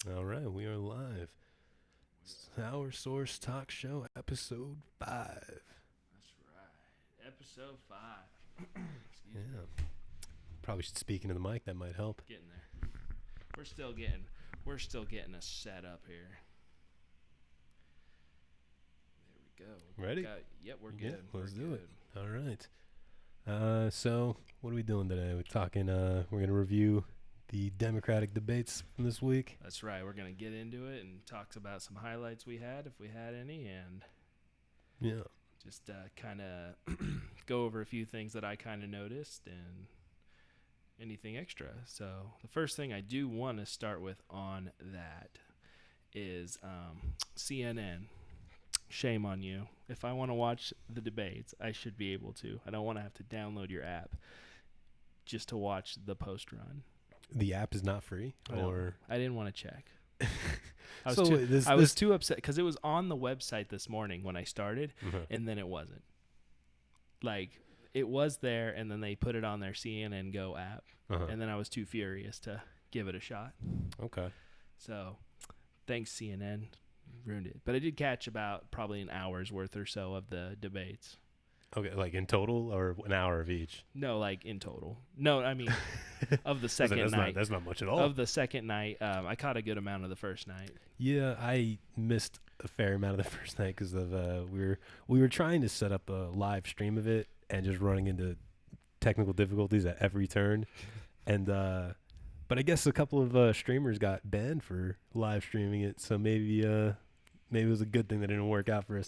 All right, we are live. Sour Source Talk Show, episode 5. That's right. Episode 5. Excuse me. Yeah, probably should speak into the mic. That might help. Getting there. We're still getting a set up here. There we go. Ready? Yep, we're Yeah, good. let's We're do good. it. All right. So what are we doing today? We're talking. We're gonna review the Democratic debates from this week. That's right. We're gonna get into it and talk about some highlights we had, if we had any, and Yeah. just kind of go over a few things that I kind of noticed and anything extra. So the first thing I do want to start with on that is CNN. Shame on you. If I want to watch the debates, I should be able to. I don't want to have to download your app just to watch the post run. The app is not free, or I didn't want to check. I was, So too, I was too upset because it was on the website this morning when I started, Mhm. and then it wasn't. Like, it was there, and then they put it on their CNN Go app, Uh-huh. and then I was too furious to give it a shot. Okay. So, thanks, CNN. Ruined it. But I did catch about probably an hour's worth or so of the debates. Okay, like in total, or an hour of each. No, like in total. No, I mean, of the second that's night. That's not much at all. Of the second night, I caught a good amount of the first night. Yeah, I missed a fair amount of the first night because of we were trying to set up a live stream of it and just running into technical difficulties at every turn, and but I guess a couple of streamers got banned for live streaming it, so maybe it was a good thing that it didn't work out for us.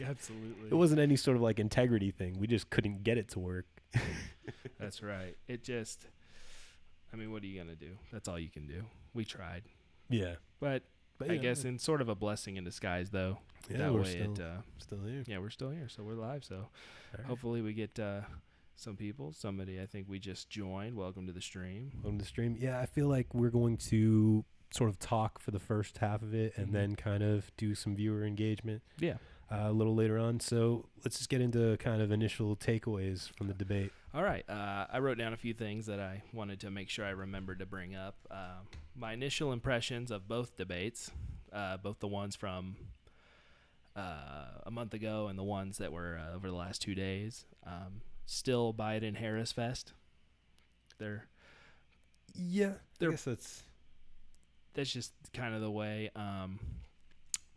Absolutely. It wasn't any sort of like integrity thing. We just couldn't get it to work. That's right. It just, I mean, what are you going to do? That's all you can do. We tried. Yeah, But I yeah, guess in sort of a blessing in disguise, though. yeah, That we're way still here. yeah, we're still here. So we're live. So All right. hopefully we get some people. Somebody I think we just joined. Welcome to the stream. On the stream. Yeah, I feel like we're going to sort of talk for the first half of it and Mhm. then kind of do some viewer engagement Yeah. a little later on. So let's just get into kind of initial takeaways from the debate. All right. I wrote down a few things that I wanted to make sure I remembered to bring up. My initial impressions of both debates, both the ones from a month ago and the ones that were over the last 2 days. Still Biden Harris Fest. Yeah, They're- I guess That's just kind of the way.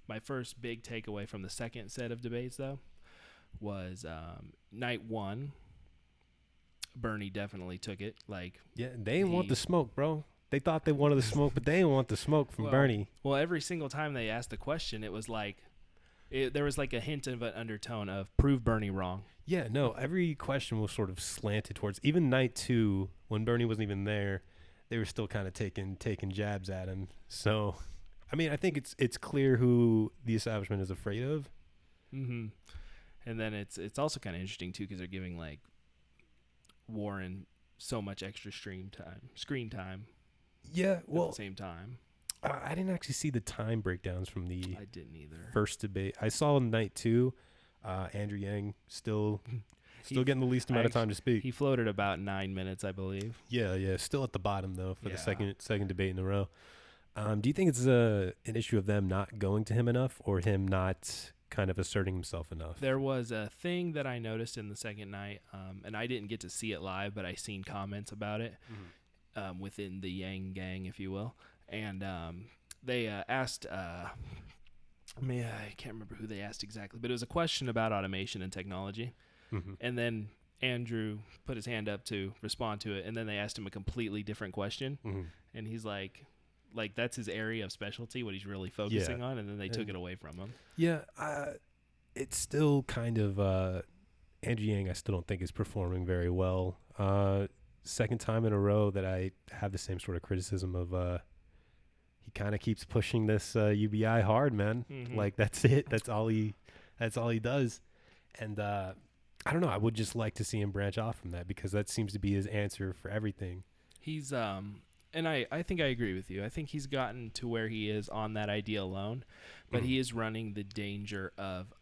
My first big takeaway from the second set of debates, though, was night one. Bernie definitely took it. Like, yeah. They didn't want the smoke, bro. They thought they wanted the smoke, but they didn't want the smoke from Bernie. Well, every single time they asked the question, it was like, there was like a hint of an undertone of prove Bernie wrong. Yeah, no. Every question was sort of slanted towards. Even night 2, when Bernie wasn't even there, they were still kind of taking jabs at him. So, I mean, I think it's clear who the establishment is afraid of. Mm-hmm. And then it's also kind of interesting too because they're giving like Warren so much extra screen time. Yeah, At well, the same time, I didn't actually see the time breakdowns from the I didn't either. first debate. I saw night 2, Andrew Yang still getting the least amount of time to speak. He floated about 9 minutes, I believe. Yeah, still at the bottom though for the Yeah. second debate in a row. Do you think it's an issue of them not going to him enough, or him not kind of asserting himself enough? There was a thing that I noticed in the second night, and I didn't get to see it live, but I seen comments about it within the Yang gang, if you will. And they asked, I can't remember who they asked exactly, but it was a question about automation and technology. Mm-hmm. And then Andrew put his hand up to respond to it, and then they asked him a completely different question, Mm-hmm. and he's like that's his area of specialty, what he's really focusing on, and then they took it away from him. Yeah, it's still kind of Andrew Yang. I still don't think is performing very well. Second time in a row that I have the same sort of criticism of. He kind of keeps pushing this UBI hard, man. Mhm. Like that's it. That's all he does. And I don't know. I would just like to see him branch off from that because that seems to be his answer for everything. He's and I think I agree with you. I think he's gotten to where he is on that idea alone, but he is running the danger of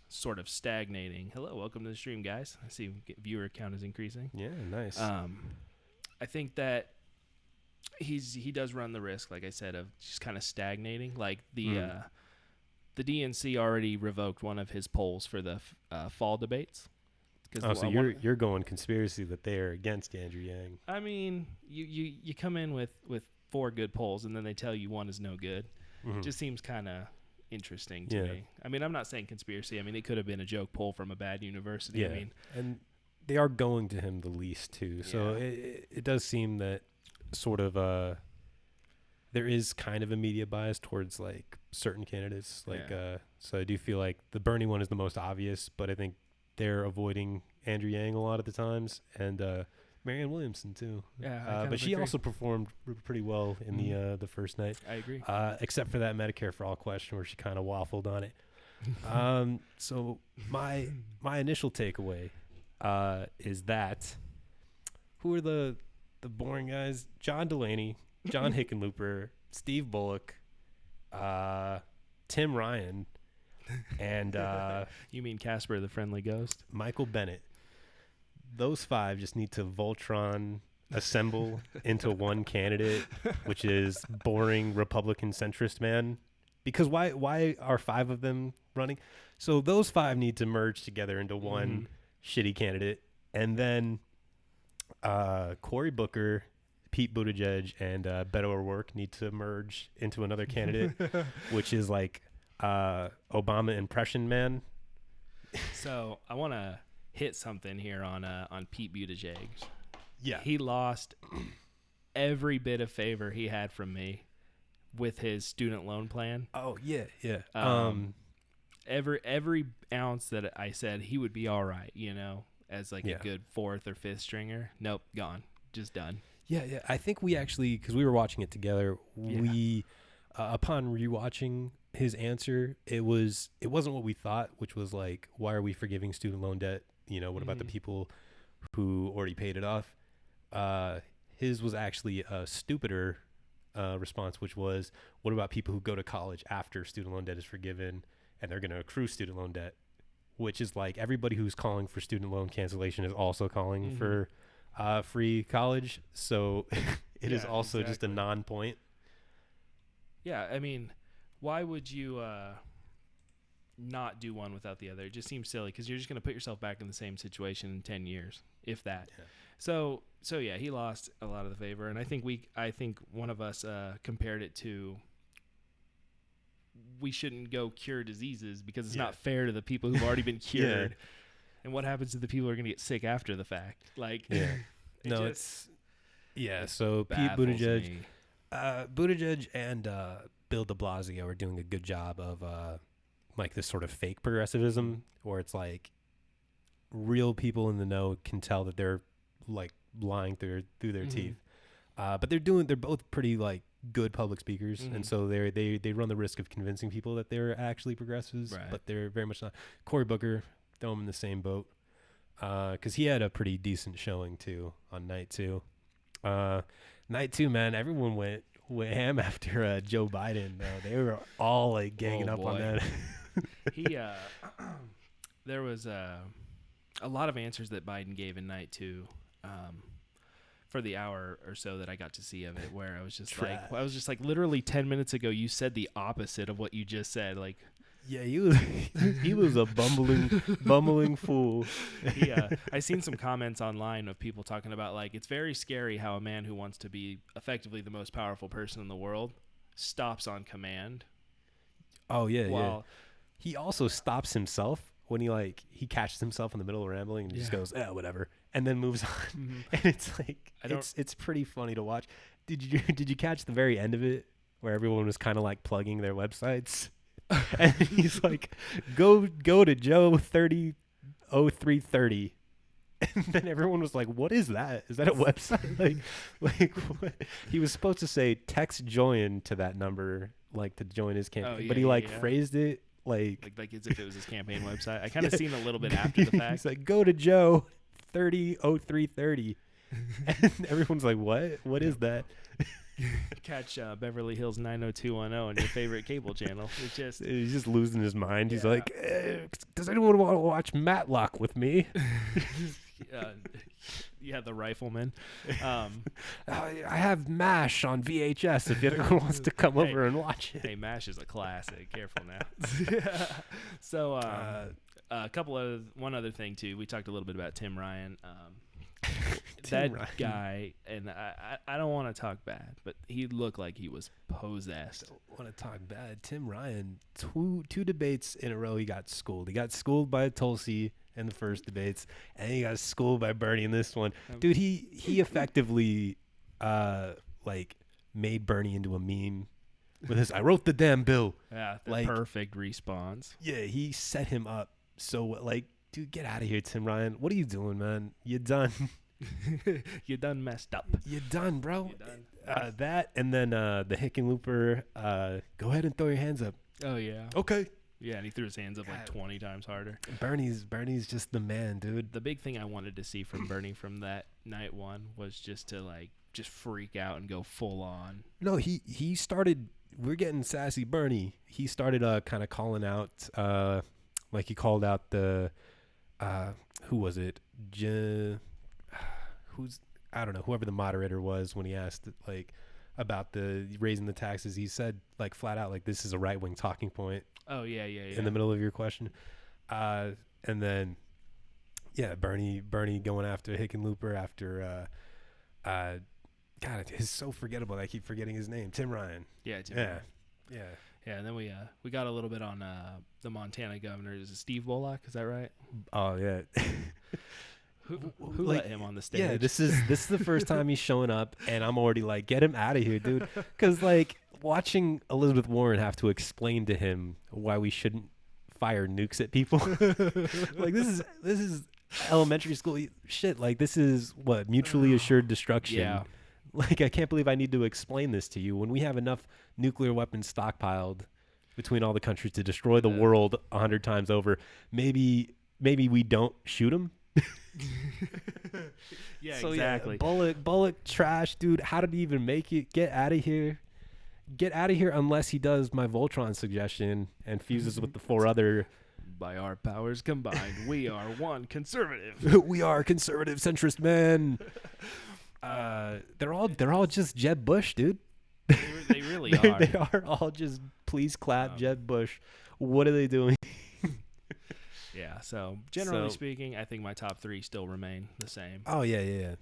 sort of stagnating. Hello, welcome to the stream, guys. I see viewer count is increasing. Yeah, nice. I think that he does run the risk, like I said, of just kind of stagnating. Like the DNC already revoked one of his polls for the fall debates. So you're going conspiracy that they are against Andrew Yang. I mean, you come in with 4 good polls and then they tell you one is no good. Mm-hmm. Just seems kind of interesting to me. I mean, I'm not saying conspiracy. I mean, it could have been a joke poll from a bad university. Yeah. I mean, and they are going to him the least too. So it does seem that sort of there is kind of a media bias towards like certain candidates. Like so I do feel like the Bernie one is the most obvious, but I think they're avoiding Andrew Yang a lot of the times, and Marianne Williamson too. Yeah, but she also performed pretty well in the first night. I agree. Except for that Medicare for All question where she kind of waffled on it. So my initial takeaway is that who are the boring guys? John Delaney, John Hickenlooper, Steve Bullock, Tim Ryan, and you mean Casper the Friendly Ghost? Michael Bennett. Those 5 just need to Voltron assemble into one candidate, which is boring Republican centrist man. Because why are 5 of them running? So those 5 need to merge together into one shitty candidate, and then Cory Booker, Pete Buttigieg, and Beto O'Rourke need to merge into another candidate, which is like Obama impression man. So I want to hit something here on Pete Buttigieg. Yeah, he lost every bit of favor he had from me with his student loan plan. Oh yeah. Every ounce that I said he would be all right, as like a good 4th or 5th stringer. Nope, gone, just done. Yeah. I think we actually, because we were watching it together, we upon rewatching his answer, it wasn't what we thought, which was like, why are we forgiving student loan debt? What about the people who already paid it off? His was actually a stupider response, which was, what about people who go to college after student loan debt is forgiven and they're going to accrue student loan debt? Which is like everybody who's calling for student loan cancellation is also calling for free college. So it is also just a non-point. Yeah, I mean, why would you not do one without the other? It just seems silly because you're just going to put yourself back in the same situation in 10 years, if that. Yeah. So yeah, he lost a lot of the favor, and I think one of us compared it to, we shouldn't go cure diseases because it's not fair to the people who've already been cured. And what happens to the people who are going to get sick after the fact? Like, So Pete Buttigieg, Buttigieg and Bill de Blasio are doing a good job of like this sort of fake progressivism, where it's like real people in the know can tell that they're like lying through their teeth, but they're both pretty like good public speakers, and so they run the risk of convincing people that they're actually progressives, but they're very much not. Cory Booker, throw him in the same boat, because he had a pretty decent showing too on night 2. Night 2, man, everyone went ham after Joe Biden. They were all like ganging up on that. There was a lot of answers that Biden gave in night 2. For the hour or so that I got to see of it, where I was just like, literally 10 minutes ago, you said the opposite of what you just said. Like, yeah, he was a bumbling fool. I seen some comments online of people talking about like, it's very scary how a man who wants to be effectively the most powerful person in the world stops on command. Oh yeah. He also stops himself when he catches himself in the middle of rambling and just goes, whatever, and then moves on. And it's like, it's pretty funny to watch. Did you catch the very end of it where everyone was kind of like plugging their websites? And he's like, go to Joe 300330. And then everyone was like, what is that? Is that a website? like what? He was supposed to say text join to that number, like to join his campaign, but he phrased it like as if it was his campaign website. I kind of seen a little bit after the fact. He's like, go to Joe 300330. And everyone's like, what is that? Catch Beverly Hills 90210 on your favorite cable channel. He's just losing his mind. He's like, does anyone want to watch Matlock with me? Yeah, the rifleman. I have MASH on VHS if anyone wants to come over and watch it. Hey, MASH is a classic. Careful now. So, one other thing too. We talked a little bit about Tim Ryan. That Ryan. guy, and I don't want to talk bad, but he looked like he was possessed. Don't want to talk bad. Tim Ryan, two debates in a row, he got schooled. He got schooled by Tulsi in the first debates, and he got schooled by Bernie in this one. Dude, he effectively made Bernie into a meme with his "I wrote the damn bill." Yeah, the perfect response. Yeah, he set him up. So dude, get out of here, Tim Ryan. What are you doing, man? You done. You done messed up. You done, bro. You done. That and then the Hickenlooper. Go ahead and throw your hands up. Oh yeah. Okay. Yeah, and he threw his hands up like 20 times harder. Bernie's just the man, dude. The big thing I wanted to see from Bernie from that night one was just to just freak out and go full on. No, he started. We're getting sassy, Bernie. He started kind of calling out, he called out the, who was it? I don't know, whoever the moderator was when he asked about the raising the taxes. He said flat out this is a right wing talking point. Oh yeah. In the middle of your question, and then Bernie going after Hickenlooper after God, it's so forgettable. I keep forgetting his name. Tim Ryan. Yeah, Tim Ryan. Yeah. Yeah, and then we got a little bit on the Montana governor. Is it Steve Bullock? Is that right? Oh yeah. Who let him on the stage? Yeah, this is the first time he's showing up, and I'm already get him out of here, dude. Because watching Elizabeth Warren have to explain to him why we shouldn't fire nukes at people. This is elementary school shit. This is what mutually assured destruction. Yeah. I can't believe I need to explain this to you when we have enough nuclear weapons stockpiled between all the countries to destroy the world 100 times over. Maybe we don't shoot them. Yeah, so exactly. Yeah, Bullock, trash, dude. How did he even make it? Get out of here. Get out of here unless he does my Voltron suggestion and fuses with the 4 other. By our powers combined, we are one conservative. We are conservative centrist men. They're all just Jeb Bush, dude. They really are. They are all just please clap Jeb Bush. What are they doing? Yeah, so generally speaking, I think my top 3 still remain the same. Oh yeah.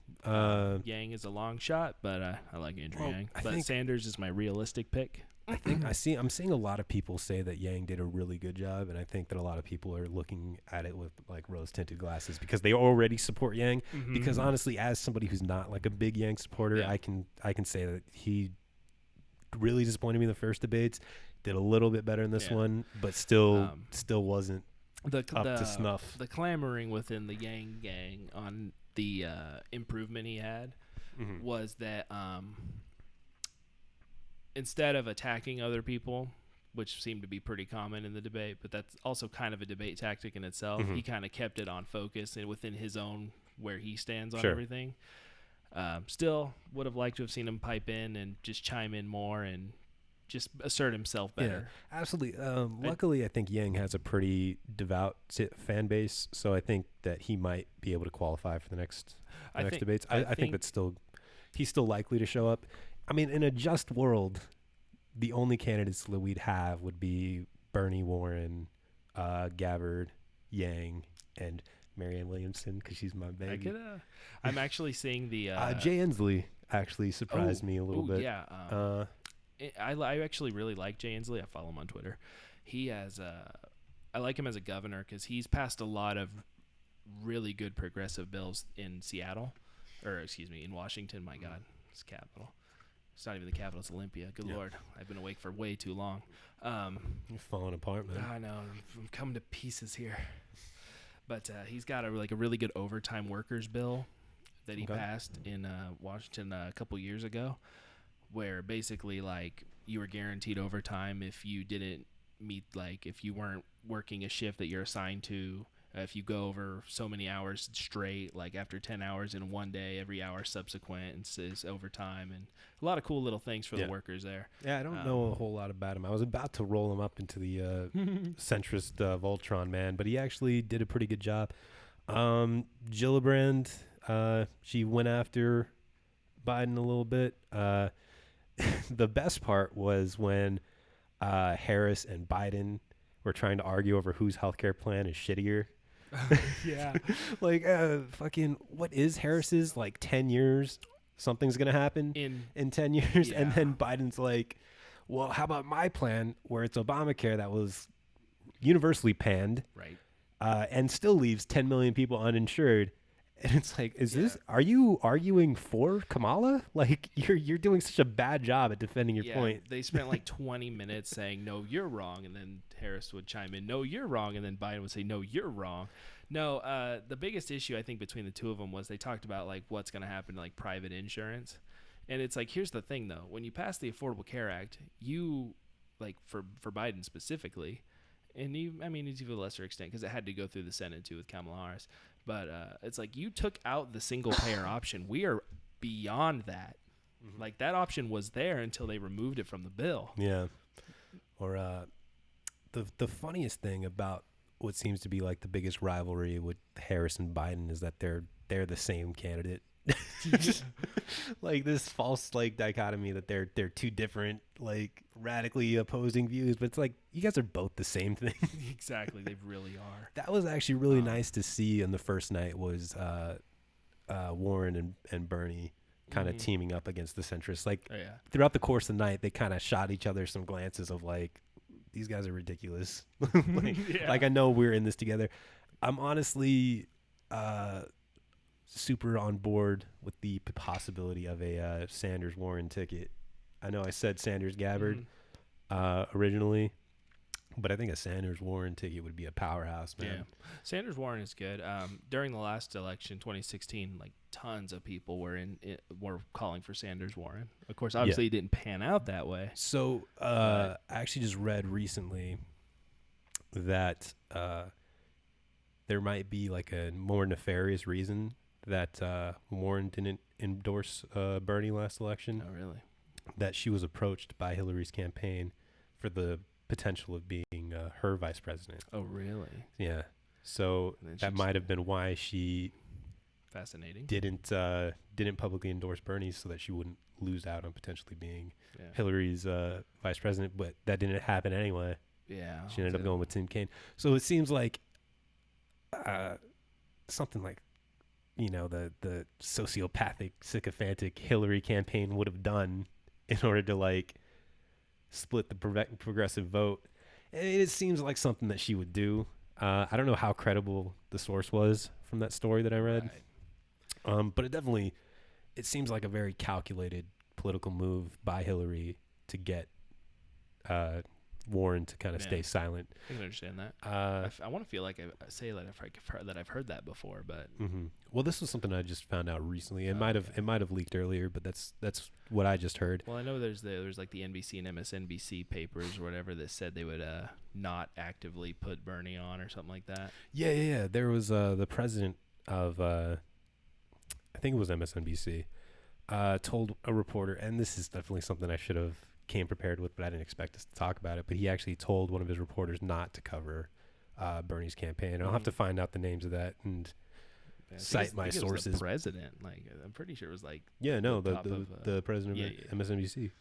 Yang is a long shot, but I like Andrew Yang. But Sanders is my realistic pick. I'm seeing a lot of people say that Yang did a really good job, and I think that a lot of people are looking at it with rose tinted glasses because they already support Yang. Mm-hmm. Because honestly, as somebody who's not a big Yang supporter, I can say that he really disappointed me in the first debates. Did a little bit better in this one, but still wasn't up to snuff. The clamoring within the Yang gang on the improvement he had was that instead of attacking other people, which seemed to be pretty common in the debate, but that's also kind of a debate tactic in itself, he kind of kept it on focus and within his own where he stands on everything. Still would have liked to have seen him pipe in and just chime in more and just assert himself better. Yeah, absolutely. Luckily, I think Yang has a pretty devout fan base, so I think that he might be able to qualify for the next debates. I think that's he's still likely to show up. I mean, in a just world, the only candidates that we'd have would be Bernie, Warren, Gabbard, Yang, and Marianne Williamson because she's my baby. I'm actually seeing the Jay Inslee actually surprised me a little bit. Yeah. I actually really like Jay Inslee. I follow him on Twitter. He has I like him as a governor because he's passed a lot of really good progressive bills in in Washington. My God, it's capital. It's not even the capital. It's Olympia. Good Lord. I've been awake for way too long. You're falling apart, man. I know. I'm coming to pieces here. But he's got a really good overtime workers bill that he passed in Washington a couple years ago, where basically you were guaranteed overtime if you didn't meet if you weren't working a shift that you're assigned to. If you go over so many hours straight, after 10 hours in one day, every hour subsequent is overtime, and a lot of cool little things for the workers there. Yeah, I don't know a whole lot about him. I was about to roll him up into the centrist Voltron man, but he actually did a pretty good job. Gillibrand, She went after Biden a little bit. The best part was when Harris and Biden were trying to argue over whose healthcare plan is shittier. Yeah. Like, fucking, what is Harris's? Like 10 years, something's gonna happen in 10 years, and then Biden's like, well, how about my plan where it's Obamacare that was universally panned, Right. and still leaves 10 million people uninsured. And it's like, are you arguing for Kamala? Like, you're doing such a bad job at defending your point. They spent like 20 minutes saying, no, you're wrong. And then Harris would chime in, no, you're wrong. And then Biden would say, no, you're wrong. No, the biggest issue I think between the two of them was they talked about like what's going to happen to like private insurance. And it's like, here's the thing though, when you pass the Affordable Care Act, you like for Biden specifically, and to a lesser extent because it had to go through the Senate too with Kamala Harris. But it's like you took out the single payer option. We are beyond that. Mm-hmm. Like that option was there until they removed it from the bill. Yeah. Or the funniest thing about what seems to be like the biggest rivalry with Harris and Biden is that they're the same candidate. Like this false like dichotomy that they're two different like radically opposing views, but it's like you guys are both the same thing. Exactly, they really are. That was actually really nice to see on the first night was Warren and Bernie kind of teaming up against the centrists. Like throughout the course of the night, they kind of shot each other some glances of like, these guys are ridiculous. Like I know we're in this together. I'm honestly super on board with the possibility of a Sanders Warren ticket. I know I said Sanders Gabbard originally, but I think a Sanders Warren ticket would be a powerhouse, man. Yeah, Sanders Warren is good. During the last election, 2016, like tons of people were calling for Sanders Warren. Of course, obviously it didn't pan out that way. So I actually just read recently that there might be like a more nefarious reason that Warren didn't endorse Bernie last election. Oh, really? That she was approached by Hillary's campaign for the potential of being her vice president. Oh, really? Yeah. So that might have been why she didn't publicly endorse Bernie, so that she wouldn't lose out on potentially being Hillary's vice president. But that didn't happen anyway. Yeah. She ended up going with Tim Kaine. So it seems like something like, you know, the sociopathic, sycophantic Hillary campaign would have done in order to like split the progressive vote. And it seems like something that she would do. I don't know how credible the source was from that story that I read. Right. But it seems like a very calculated political move by Hillary to get Warren to kind of stay silent. I can understand that. I want to feel like I say that I've heard that before, but well, this was something I just found out recently. It might have leaked earlier, but that's what I just heard. Well, I know there's like the NBC and MSNBC papers or whatever that said they would not actively put Bernie on or something like that. Yeah. There was the president of I think it was MSNBC told a reporter, and this is definitely something I should have came prepared with, but I didn't expect us to talk about it. But he actually told one of his reporters not to cover Bernie's campaign. I'll have to find out the names of that and cite my sources. It was the president, like I'm pretty sure it was like the president of MSNBC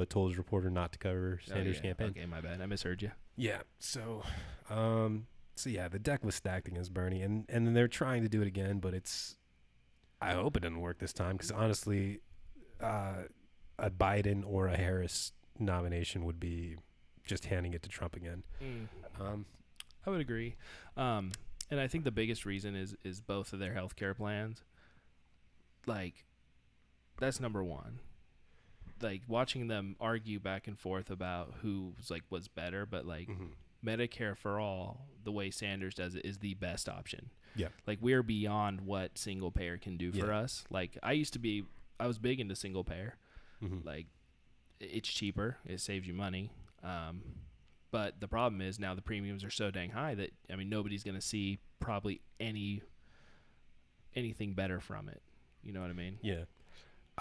told his reporter not to cover Sanders' campaign. Okay, my bad, I misheard you. Yeah, so the deck was stacked against Bernie, and then they're trying to do it again, but I hope it doesn't work this time, because honestly, a Biden or a Harris nomination would be just handing it to Trump again. I would agree. And I think the biggest reason is both of their healthcare plans. Like, that's number one. Like, watching them argue back and forth about who was better, but like Medicare for all, the way Sanders does it, is the best option. Yeah. Like, we're beyond what single payer can do for us. Like, I was big into single payer. Like, it's cheaper, it saves you money, but the problem is now the premiums are so dang high that nobody's going to see probably anything better from it. You know what I mean? Yeah.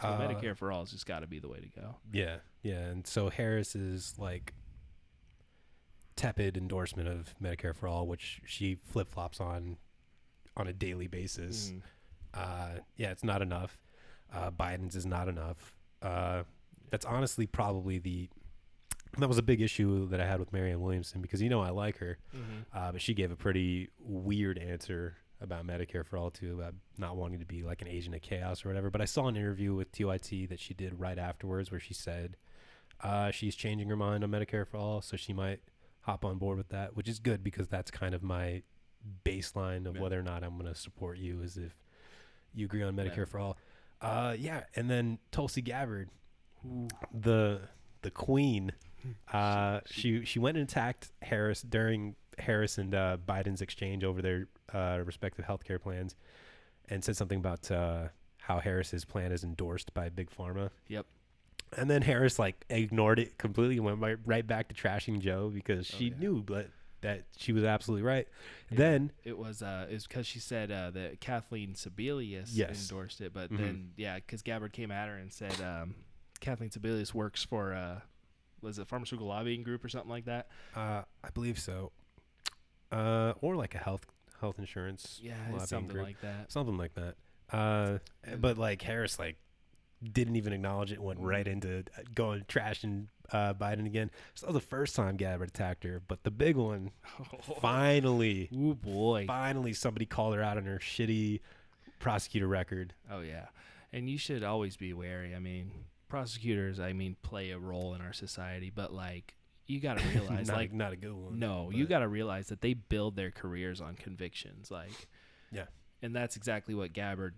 So Medicare for all has just got to be the way to go. Yeah, and so Harris's like tepid endorsement of Medicare for all, which she flip flops on a daily basis. Yeah, it's not enough. Biden's is not enough. That's honestly probably that was a big issue that I had with Marianne Williamson because I like her, but she gave a pretty weird answer about Medicare for All too, about not wanting to be like an agent of chaos or whatever. But I saw an interview with TYT that she did right afterwards where she said she's changing her mind on Medicare for All, so she might hop on board with that, which is good because that's kind of my baseline of whether or not I'm going to support you, is if you agree on Medicare for All. Yeah, and then Tulsi Gabbard, the queen, she went and attacked Harris during Harris and Biden's exchange over their respective healthcare plans, and said something about how Harris's plan is endorsed by Big Pharma. Yep. And then Harris ignored it completely and went right back to trashing Joe because she knew that she was absolutely right. Then it was because she said that Kathleen Sebelius endorsed it, but then because Gabbard came at her and said Kathleen Sebelius works for was it pharmaceutical lobbying group or something like that? I believe so, or like a health insurance something group. something like that. But Harris didn't even acknowledge it, went right into going trashing Biden again. So that was the first time Gabbard attacked her, but the big one, finally, finally somebody called her out on her shitty prosecutor record. Oh yeah, and you should always be wary. I mean, prosecutors, play a role in our society, but you got to realize, not a good one. No, you got to realize that they build their careers on convictions, and that's exactly what Gabbard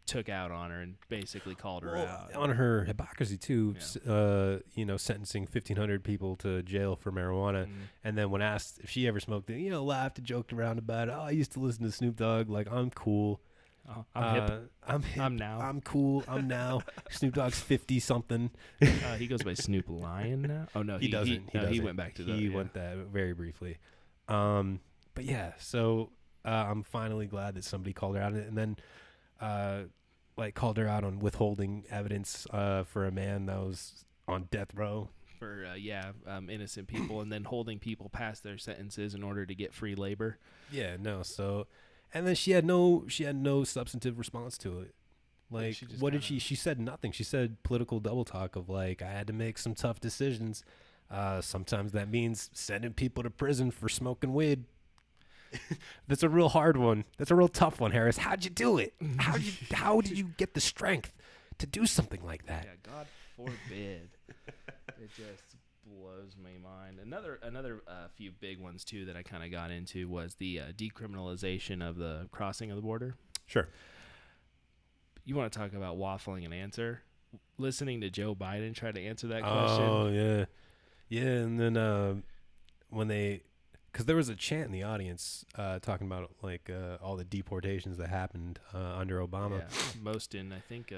took out on her and basically called her out on her hypocrisy too. Sentencing 1,500 people to jail for marijuana, and then when asked if she ever smoked it, laughed and joked around about it. Oh, I used to listen to Snoop Dogg. I'm cool. I'm hip. I'm now. I'm cool. I'm now. Snoop Dogg's 50 something. He goes by Snoop Lion now. Oh no, he doesn't. He went back to that. He went that very briefly. But yeah, so I'm finally glad that somebody called her out, and then called her out on withholding evidence for a man that was on death row for innocent people, and then holding people past their sentences in order to get free labor. Yeah, no. So, and then she had no substantive response to it. What did she? She said nothing. She said political double talk of I had to make some tough decisions. Sometimes that means sending people to prison for smoking weed. That's a real hard one. That's a real tough one, Harris. How'd you do it? How did you get the strength to do something like that? Yeah, God forbid. It just blows my mind. Another few big ones too that I kind of got into was the decriminalization of the crossing of the border. Sure. You want to talk about waffling an answer? Listening to Joe Biden try to answer that question. Oh yeah, and then when they. Because there was a chant in the audience talking about all the deportations that happened under Obama. Yeah, most in, I think,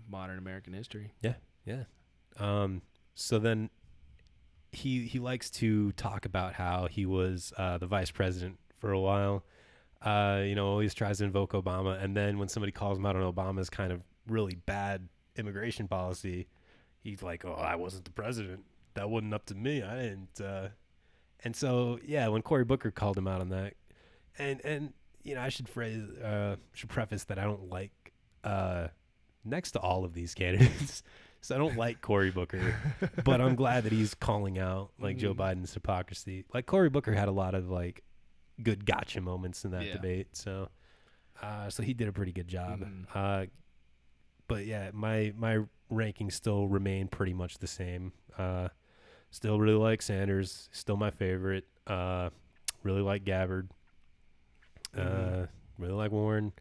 modern American history. Yeah. So then he likes to talk about how he was the vice president for a while. Always tries to invoke Obama. And then when somebody calls him out on Obama's kind of really bad immigration policy, he's like, oh, I wasn't the president. That wasn't up to me. I didn't... And so, yeah, when Cory Booker called him out on that, and I should preface that I don't like next to all of these candidates, so I don't like Cory Booker, but I'm glad that he's calling out Joe Biden's hypocrisy. Cory Booker had a lot of good gotcha moments in that debate, so he did a pretty good job. But yeah, my rankings still remain pretty much the same. Still really like Sanders. Still my favorite. Really like Gabbard. Really like Warren.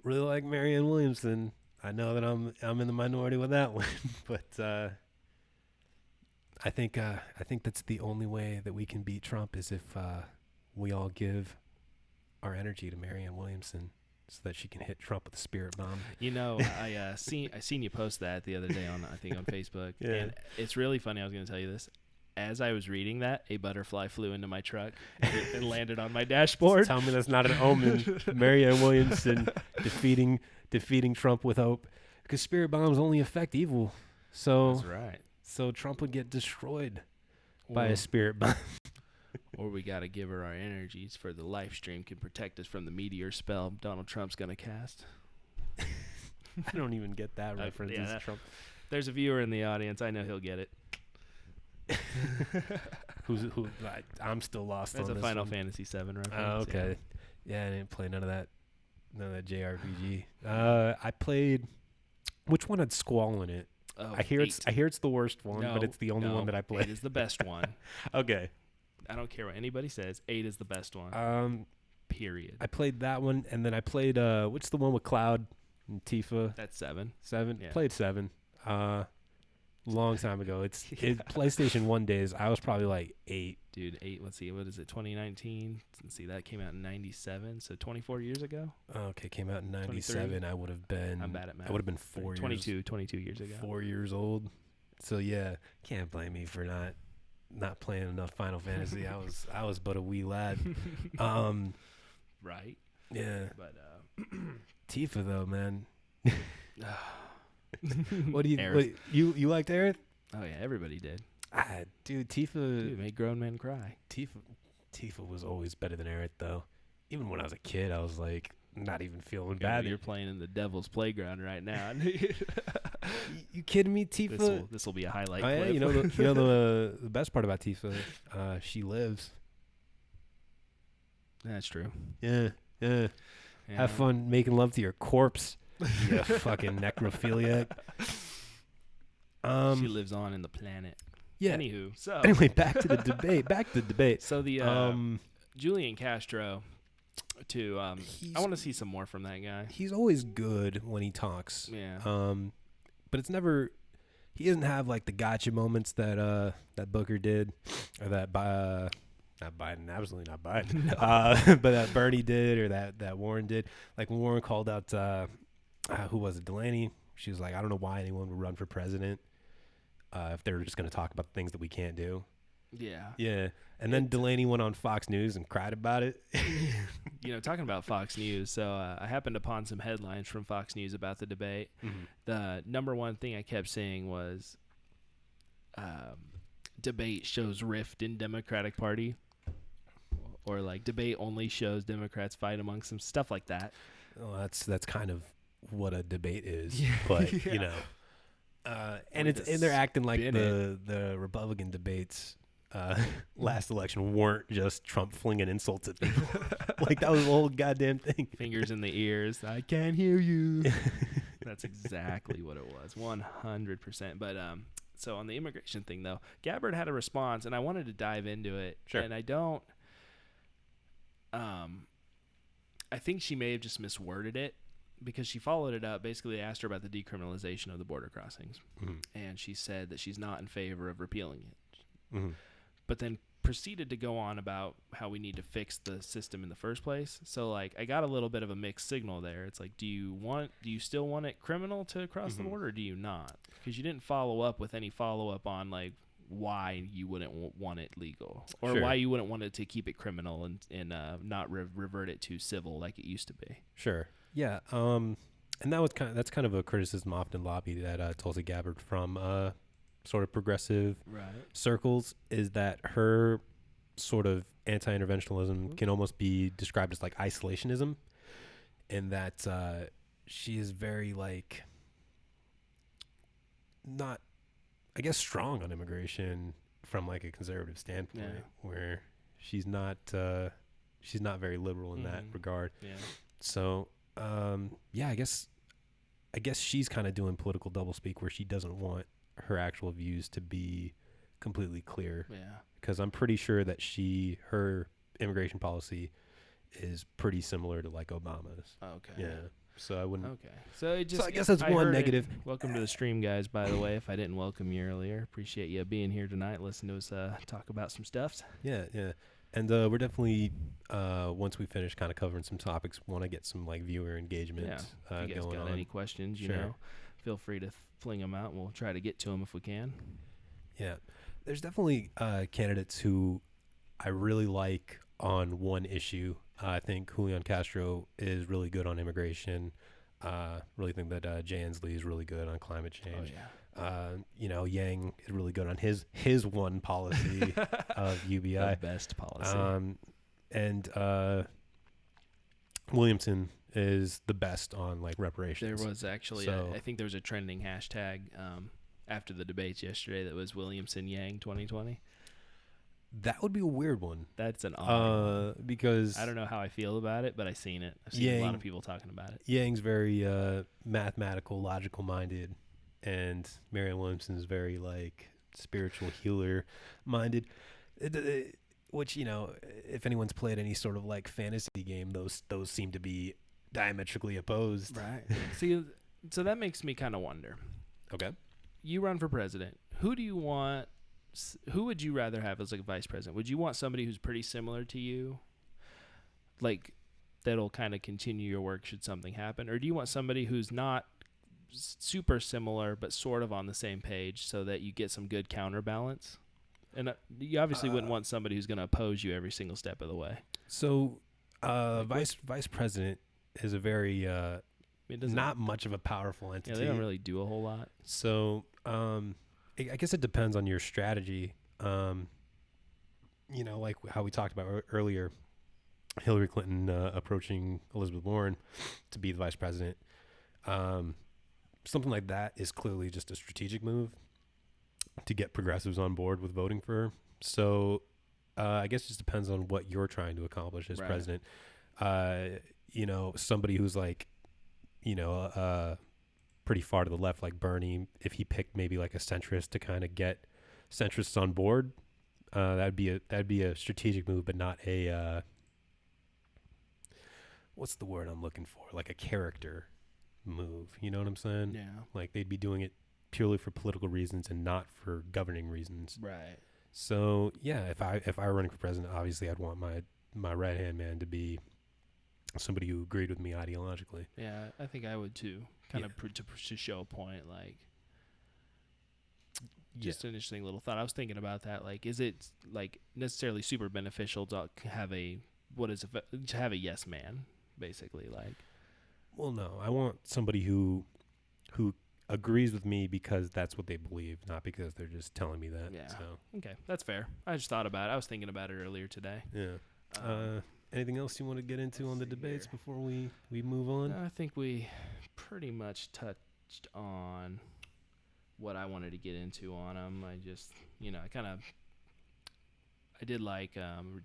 Really like Marianne Williamson. I know that I'm in the minority with that one, but I think that's the only way that we can beat Trump is if we all give our energy to Marianne Williamson so that she can hit Trump with a spirit bomb. I seen you post that the other day on Facebook, and it's really funny. I was going to tell you this. As I was reading that, a butterfly flew into my truck and landed on my dashboard. Tell me that's not an omen. Marianne Williamson defeating Trump with hope, because spirit bombs only affect evil. So that's right. So Trump would get destroyed by a spirit bomb. Or we got to give her our energies for the live stream can protect us from the meteor spell Donald Trump's going to cast. I don't even get that reference. yeah, Trump. There's a viewer in the audience. I know he'll get it. Who? I'm still lost That's on a this Final one. Fantasy VII reference. Oh, okay. Yeah, I didn't play none of that JRPG. I played. Which one had Squall in it? Oh, I hear it's the worst one, but it's the only one that I played. 8 is the best one. Okay. I don't care what anybody says. 8 is the best one. Period. I played that one, and then I played what's the one with Cloud and Tifa? That's 7. 7. Yeah. Played 7. Long time ago. It's PlayStation 1 days. I was probably like 8. Dude, 8. Let's see. What is it? 2019. Let's see. That came out in 97. So 24 years ago. Okay, came out in 97. I would have been. I'm bad at math. I would have been 4 years. 22 years ago. 4 years old. So yeah, can't blame me for not playing enough Final Fantasy. I was but a wee lad. Right. Yeah. But Tifa though, man. What do you liked Aerith? Oh yeah, everybody did. Dude, Tifa. Dude, made grown men cry. Tifa was always better than Aerith though. Even when I was a kid, I was like not even feeling bad. You're playing in the devil's playground right now. You kidding me, Tifa? This will be a highlight. Oh, yeah, clip. you know the best part about Tifa, she lives. That's true. Yeah. Have fun making love to your corpse, you fucking necrophiliac. She lives on in the planet. Yeah. Anywho, so anyway, back to the debate. So the Julian Castro. I want to see some more from that guy. He's always good when he talks. Yeah. But it's never. He doesn't have like the gotcha moments that Booker did, or that not Biden, absolutely not Biden. No. But that Bernie did, or that Warren did. Like when Warren called out, who was it, Delaney? She was like, I don't know why anyone would run for president if they were just going to talk about the things that we can't do. Yeah. Yeah. And then Delaney went on Fox News and cried about it. Talking about Fox News. So I happened upon some headlines from Fox News about the debate. Mm-hmm. The number one thing I kept seeing was debate shows rift in Democratic Party. Or like debate only shows Democrats fight amongst them, stuff like that. Well, that's kind of what a debate is, but yeah. And they're acting like the Republican debates last election weren't just Trump flinging insults at people. Like that was the whole goddamn thing. Fingers in the ears. I can't hear you. That's exactly what it was. 100%. But so on the immigration thing though, Gabbard had a response, and I wanted to dive into it. Sure. And I don't. I think she may have just misworded it because she followed it up. Basically, they asked her about the decriminalization of the border crossings, and she said that she's not in favor of repealing it, but then proceeded to go on about how we need to fix the system in the first place. So, like, I got a little bit of a mixed signal there. It's like, do you still want it criminal to cross the border, or do you not? Because you didn't follow up with any follow-up on, like, why you wouldn't want it legal, or why you wouldn't want it to keep it criminal and not revert it to civil like it used to be. Sure. Yeah. And that's kind of a criticism often lobbied at Tulsi Gabbard from sort of progressive circles, is that her sort of anti-interventionalism can almost be described as like isolationism, and that she is very like not, I guess, strong on immigration from like a conservative standpoint, where she's not very liberal in that regard. Yeah. So, I guess she's kind of doing political doublespeak where she doesn't want her actual views to be completely clear. Yeah. Because I'm pretty sure that her immigration policy is pretty similar to like Obama's. Okay. Yeah. So I wouldn't. Okay. So I guess that's one negative. Welcome to the stream, guys. By the way, if I didn't welcome you earlier, appreciate you being here tonight. Listen to us talk about some stuffs. Yeah. And we're definitely once we finish kind of covering some topics, want to get some like viewer engagement. Yeah. If you guys going got on. any questions, you know, feel free to fling them out. We'll try to get to them if we can. Yeah. There's definitely candidates who I really like on one issue. I think Julian Castro is really good on immigration. Really think that Jay Inslee is really good on climate change. Oh, yeah. Yang is really good on his one policy of UBI. The best policy. And Williamson is the best on like reparations. There was actually, So I think there was a trending hashtag after the debates yesterday that was Williamson Yang 2020. that would be a weird one. That's an odd one. Because I don't know how I feel about it, but I've seen it. I've seen a lot of people talking about it. Yang's very mathematical, logical minded, and Marianne Williamson is very like spiritual healer minded. Which, you know, if anyone's played any sort of like fantasy game, those seem to be diametrically opposed. Right. See, so that makes me kind of wonder. Okay. You run for president. Who do you want? Who would you rather have as like a vice president? Would you want somebody who's pretty similar to you, like that'll kind of continue your work should something happen, or do you want somebody who's not super similar but sort of on the same page so that you get some good counterbalance? And you obviously wouldn't want somebody who's going to oppose you every single step of the way. So, vice president is a very not much of a powerful entity. Yeah, they don't really do a whole lot. So, I guess it depends on your strategy. You know, like how we talked about earlier, Hillary Clinton approaching Elizabeth Warren to be the vice president. Something like that is clearly just a strategic move to get progressives on board with voting for her. So I guess it just depends on what you're trying to accomplish as president. You know, somebody who's like, you know, pretty far to the left, like Bernie, if he picked maybe like a centrist to kind of get centrists on board, that'd be a strategic move, but not a what's the word I'm looking for? Like a character move. You know what I'm saying? Yeah. Like they'd be doing it purely for political reasons and not for governing reasons. Right. So yeah, if I were running for president, obviously I'd want my right hand man to be somebody who agreed with me ideologically. Yeah, I think I would too. Kind of to show a point, like just an interesting little thought. I was thinking about that. Like, is it like necessarily super beneficial to have a yes man, basically? Like, well, no, I want somebody who agrees with me because that's what they believe, not because they're just telling me that. Yeah. So. Okay, that's fair. I just thought about it. I was thinking about it earlier today. Yeah. Anything else you want to get into on the debates before we move on? I think we pretty much touched on what I wanted to get into on them. I just, you know, I did like,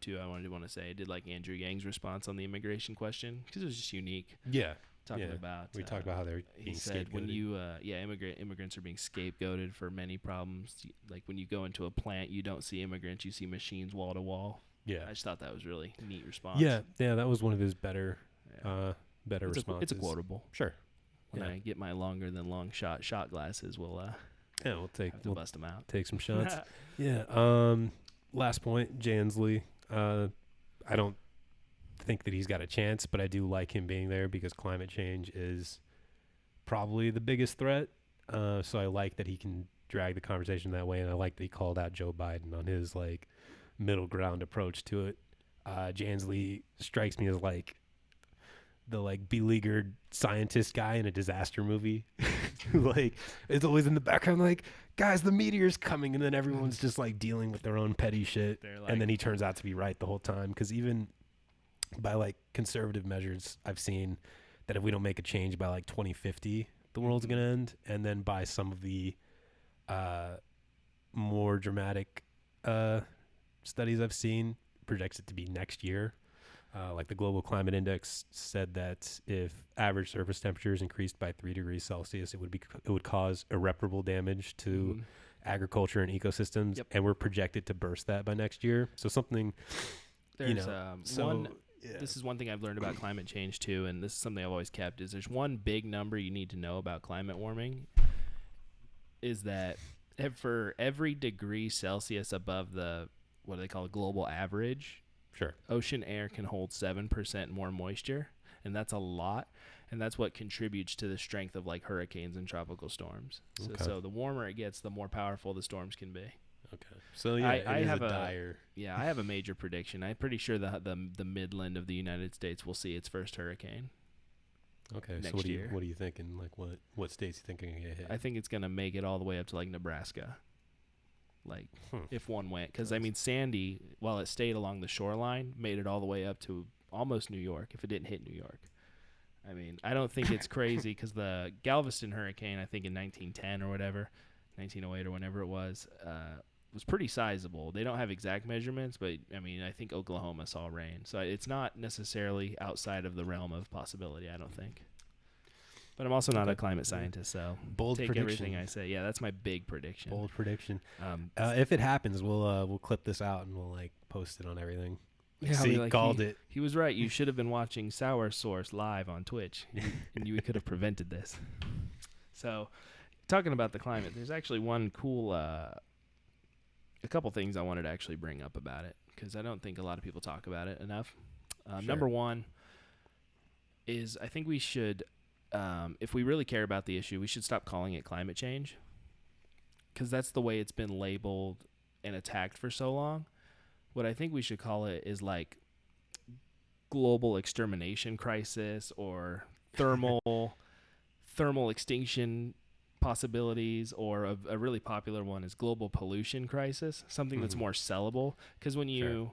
too, I want to say, I did like Andrew Yang's response on the immigration question because it was just unique. Yeah. Talking about we talked about how they're being scapegoated. When you immigrants are being scapegoated for many problems. Like when you go into a plant, you don't see immigrants, you see machines wall to wall. Yeah, I just thought that was really neat response. Yeah, that was one of his better responses. It's a quotable. Sure. When I get my longer than long shot glasses, we'll we'll bust them out. Take some shots. Yeah. Last point, Jay Inslee. I don't think that he's got a chance, but I do like him being there because climate change is probably the biggest threat. So I like that he can drag the conversation that way, and I like that he called out Joe Biden on his like middle ground approach to it. Jay Inslee strikes me as like the like beleaguered scientist guy in a disaster movie who like is always in the background like, guys, the meteor's coming, and then everyone's just like dealing with their own petty shit, like, and then he turns out to be right the whole time. Because even by like conservative measures, I've seen that if we don't make a change by like 2050, the world's gonna end. And then by some of the more dramatic studies I've seen, projects it to be next year. Like the Global Climate Index said that if average surface temperatures increased by 3 degrees Celsius, it would cause irreparable damage to agriculture and ecosystems, and we're projected to burst that by next year. So something, this is one thing I've learned about climate change too, and this is something I've always kept, is there's one big number you need to know about climate warming, is that for every degree Celsius above the, what do they call it, global average, sure, ocean air can hold 7% more moisture, and that's a lot, and that's what contributes to the strength of like hurricanes and tropical storms. So the warmer it gets, the more powerful the storms can be. Okay. So yeah, I have I have a major prediction. I'm pretty sure the Midland of the United States will see its first hurricane. Okay. So what are you thinking? Like what states you thinking gonna get hit? I think it's gonna make it all the way up to like Nebraska. Like if one went, because I mean Sandy, while it stayed along the shoreline, made it all the way up to almost New York. If it didn't hit New York, I mean, I don't think it's crazy because the Galveston hurricane, I think in 1910 or whatever, 1908 or whenever it was pretty sizable. They don't have exact measurements, but I mean, I think Oklahoma saw rain. So it's not necessarily outside of the realm of possibility, I don't think. But I'm also not a climate scientist, so bold take prediction. everything I say. Yeah, that's my big prediction. Bold prediction. If it happens, we'll clip this out and we'll like post it on everything. Yeah, See, like, called it. He was right. You should have been watching Sour Source live on Twitch, and you could have prevented this. So, talking about the climate, there's actually one cool, a couple things I wanted to actually bring up about it because I don't think a lot of people talk about it enough. Sure. Number one is I think we should, if we really care about the issue, we should stop calling it climate change because that's the way it's been labeled and attacked for so long. What I think we should call it is like global extermination crisis or thermal extinction possibilities, or a really popular one is global pollution crisis, something that's more sellable. Because when you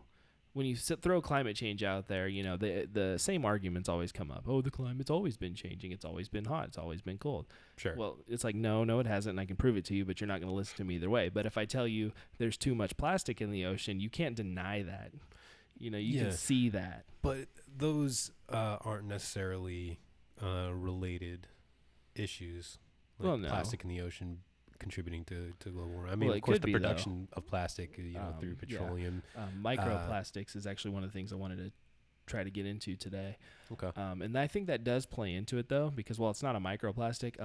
throw climate change out there, you know, the same arguments always come up. Oh, the climate's always been changing. It's always been hot. It's always been cold. Sure. Well, it's like, no, it hasn't, and I can prove it to you, but you're not going to listen to me either way. But if I tell you there's too much plastic in the ocean, you can't deny that. You know, you can see that. But those aren't necessarily related issues. Like well, no. Plastic in the ocean contributing to global warming. I mean, of course, the production of plastic, through petroleum. Yeah. Microplastics is actually one of the things I wanted to try to get into today. Okay. And I think that does play into it, though, because while it's not a microplastic,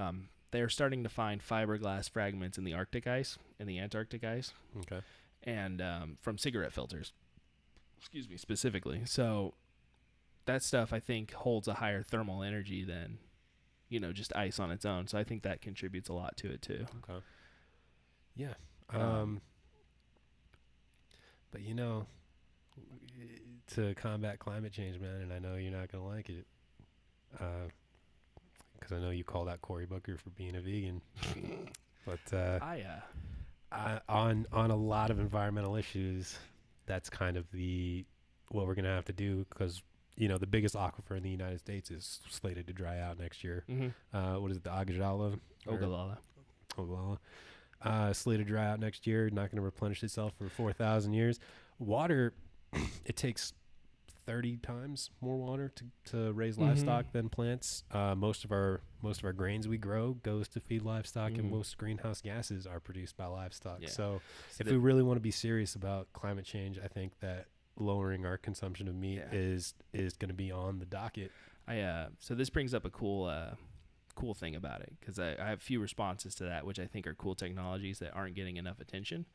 they're starting to find fiberglass fragments in the Arctic ice, in the Antarctic ice. Okay. And from cigarette filters, specifically. So that stuff, I think, holds a higher thermal energy than, just ice on its own. So I think that contributes a lot to it, too. Okay. Yeah. But, to combat climate change, man, and I know you're not going to like it, because I know you called out Cory Booker for being a vegan. But on a lot of environmental issues, that's kind of what we're going to have to do, because the biggest aquifer in the United States is slated to dry out next year. Mm-hmm. What is it, the Ogallala? Ogallala. Slated to dry out next year, not going to replenish itself for 4,000 years. Water, it takes 30 times more water to raise livestock than plants. Most of our grains we grow goes to feed livestock, and most greenhouse gases are produced by livestock. Yeah. So if we really want to be serious about climate change, I think that lowering our consumption of meat is going to be on the docket. So this brings up a cool thing about it, because I have a few responses to that, which I think are cool technologies that aren't getting enough attention.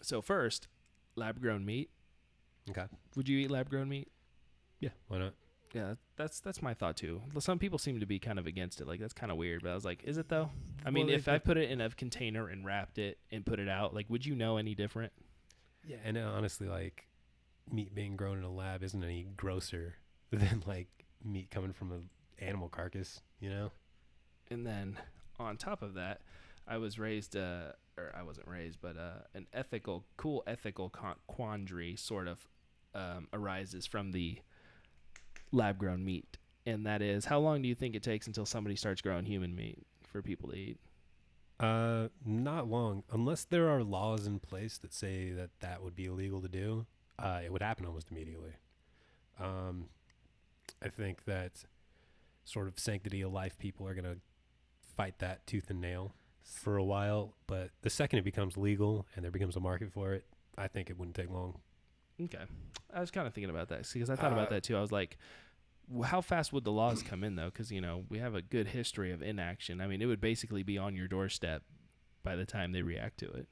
So first, lab-grown meat. Okay. Would you eat lab-grown meat? Yeah, why not? Yeah, that's my thought too. Some people seem to be kind of against it. Like, that's kind of weird. But I was like, is it though? I mean, if I put it in a container and wrapped it and put it out, like, would you know any different? Yeah, and honestly, like, meat being grown in a lab isn't any grosser than like meat coming from an animal carcass, And then on top of that, I was raised, or I wasn't raised, but an ethical quandary sort of arises from the lab-grown meat, and that is, how long do you think it takes until somebody starts growing human meat for people to eat? Not long, unless there are laws in place that say that would be illegal to do. It would happen almost immediately. I think that sort of sanctity of life people are going to fight that tooth and nail for a while, but the second it becomes legal and there becomes a market for it, I think it wouldn't take long. Okay. I was kind of thinking about that, because I thought about that too. I was like, how fast would the laws come in, though? Because, we have a good history of inaction. I mean, it would basically be on your doorstep by the time they react to it,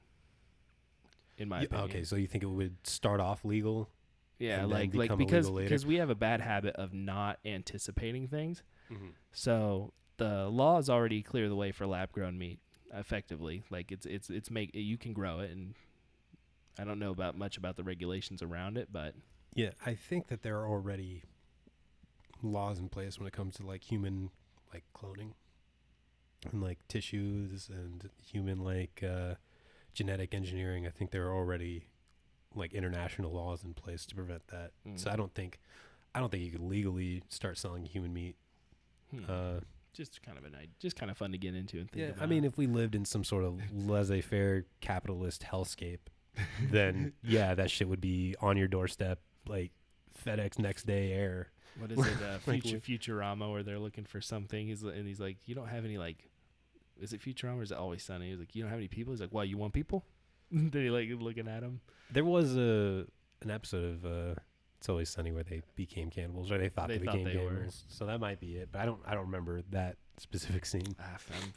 in my opinion. Okay, so you think it would start off legal? Yeah, because we have a bad habit of not anticipating things. Mm-hmm. So the laws already clear the way for lab-grown meat, effectively. Like, you can grow it, and I don't know much about the regulations around it, but yeah, I think that there are already laws in place when it comes to like human like cloning and like tissues and human like genetic engineering. I think there are already like international laws in place to prevent that. So I don't think I don't think you could legally start selling human meat. Just kind of fun to get into and think Yeah, about. I mean, if we lived in some sort of laissez-faire capitalist hellscape, then yeah, that shit would be on your doorstep, like FedEx next day air. What is it? Futurama, where they're looking for something. He's like, you don't have any like. Is it Futurama or is it Always Sunny? He's like, you don't have any people. He's like, why? You want people? Then he like looking at him. There was an episode of It's Always Sunny where they became cannibals, or they thought they became cannibals. So that might be it, but I don't remember that specific scene.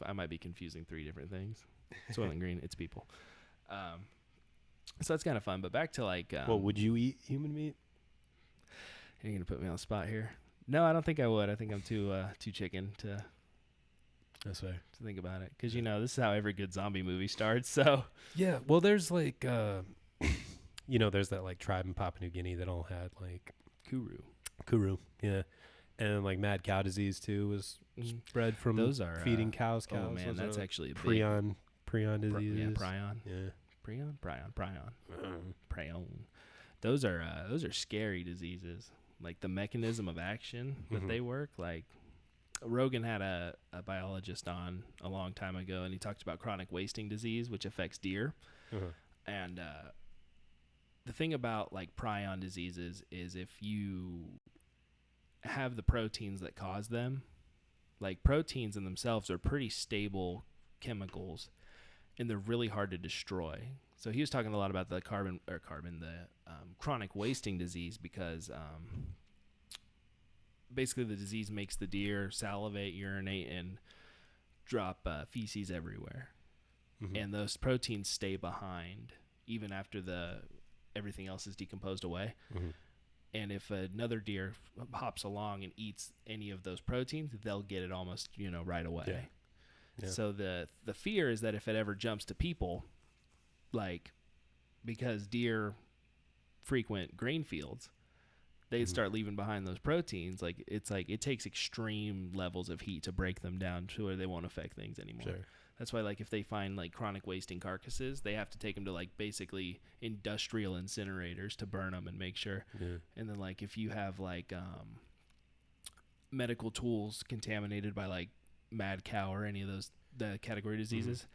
I might be confusing 3 different things. Soylent Green, it's people. So that's kind of fun. But back to like, well, would you eat human meat? You're gonna put me on the spot here. No, I don't think I would. I think I'm too chicken to. That's fair. To think about it, because this is how every good zombie movie starts. So yeah, well, there's like, there's that like tribe in Papua New Guinea that all had like kuru, yeah, and like mad cow disease too was spread from feeding cows. Oh man, that's actually a prion disease. Prion. Those are scary diseases. Like the mechanism of action that they work, like. Rogan had a biologist on a long time ago, and he talked about chronic wasting disease, which affects deer. And the thing about like prion diseases is if you have the proteins that cause them, like proteins in themselves are pretty stable chemicals, and they're really hard to destroy. So he was talking a lot about the chronic wasting disease because basically the disease makes the deer salivate, urinate, and drop feces everywhere. And those proteins stay behind even after everything else is decomposed away. And if another deer hops along and eats any of those proteins, they'll get it almost right away. Yeah. So the fear is that if it ever jumps to people, like because deer frequent grain fields, they'd start leaving behind those proteins. Like it takes extreme levels of heat to break them down to where they won't affect things anymore. Sure. That's why, like, if they find like chronic wasting carcasses, they have to take them to like basically industrial incinerators to burn them and make sure. Yeah. And then like if you have like medical tools contaminated by like mad cow or any of the category diseases,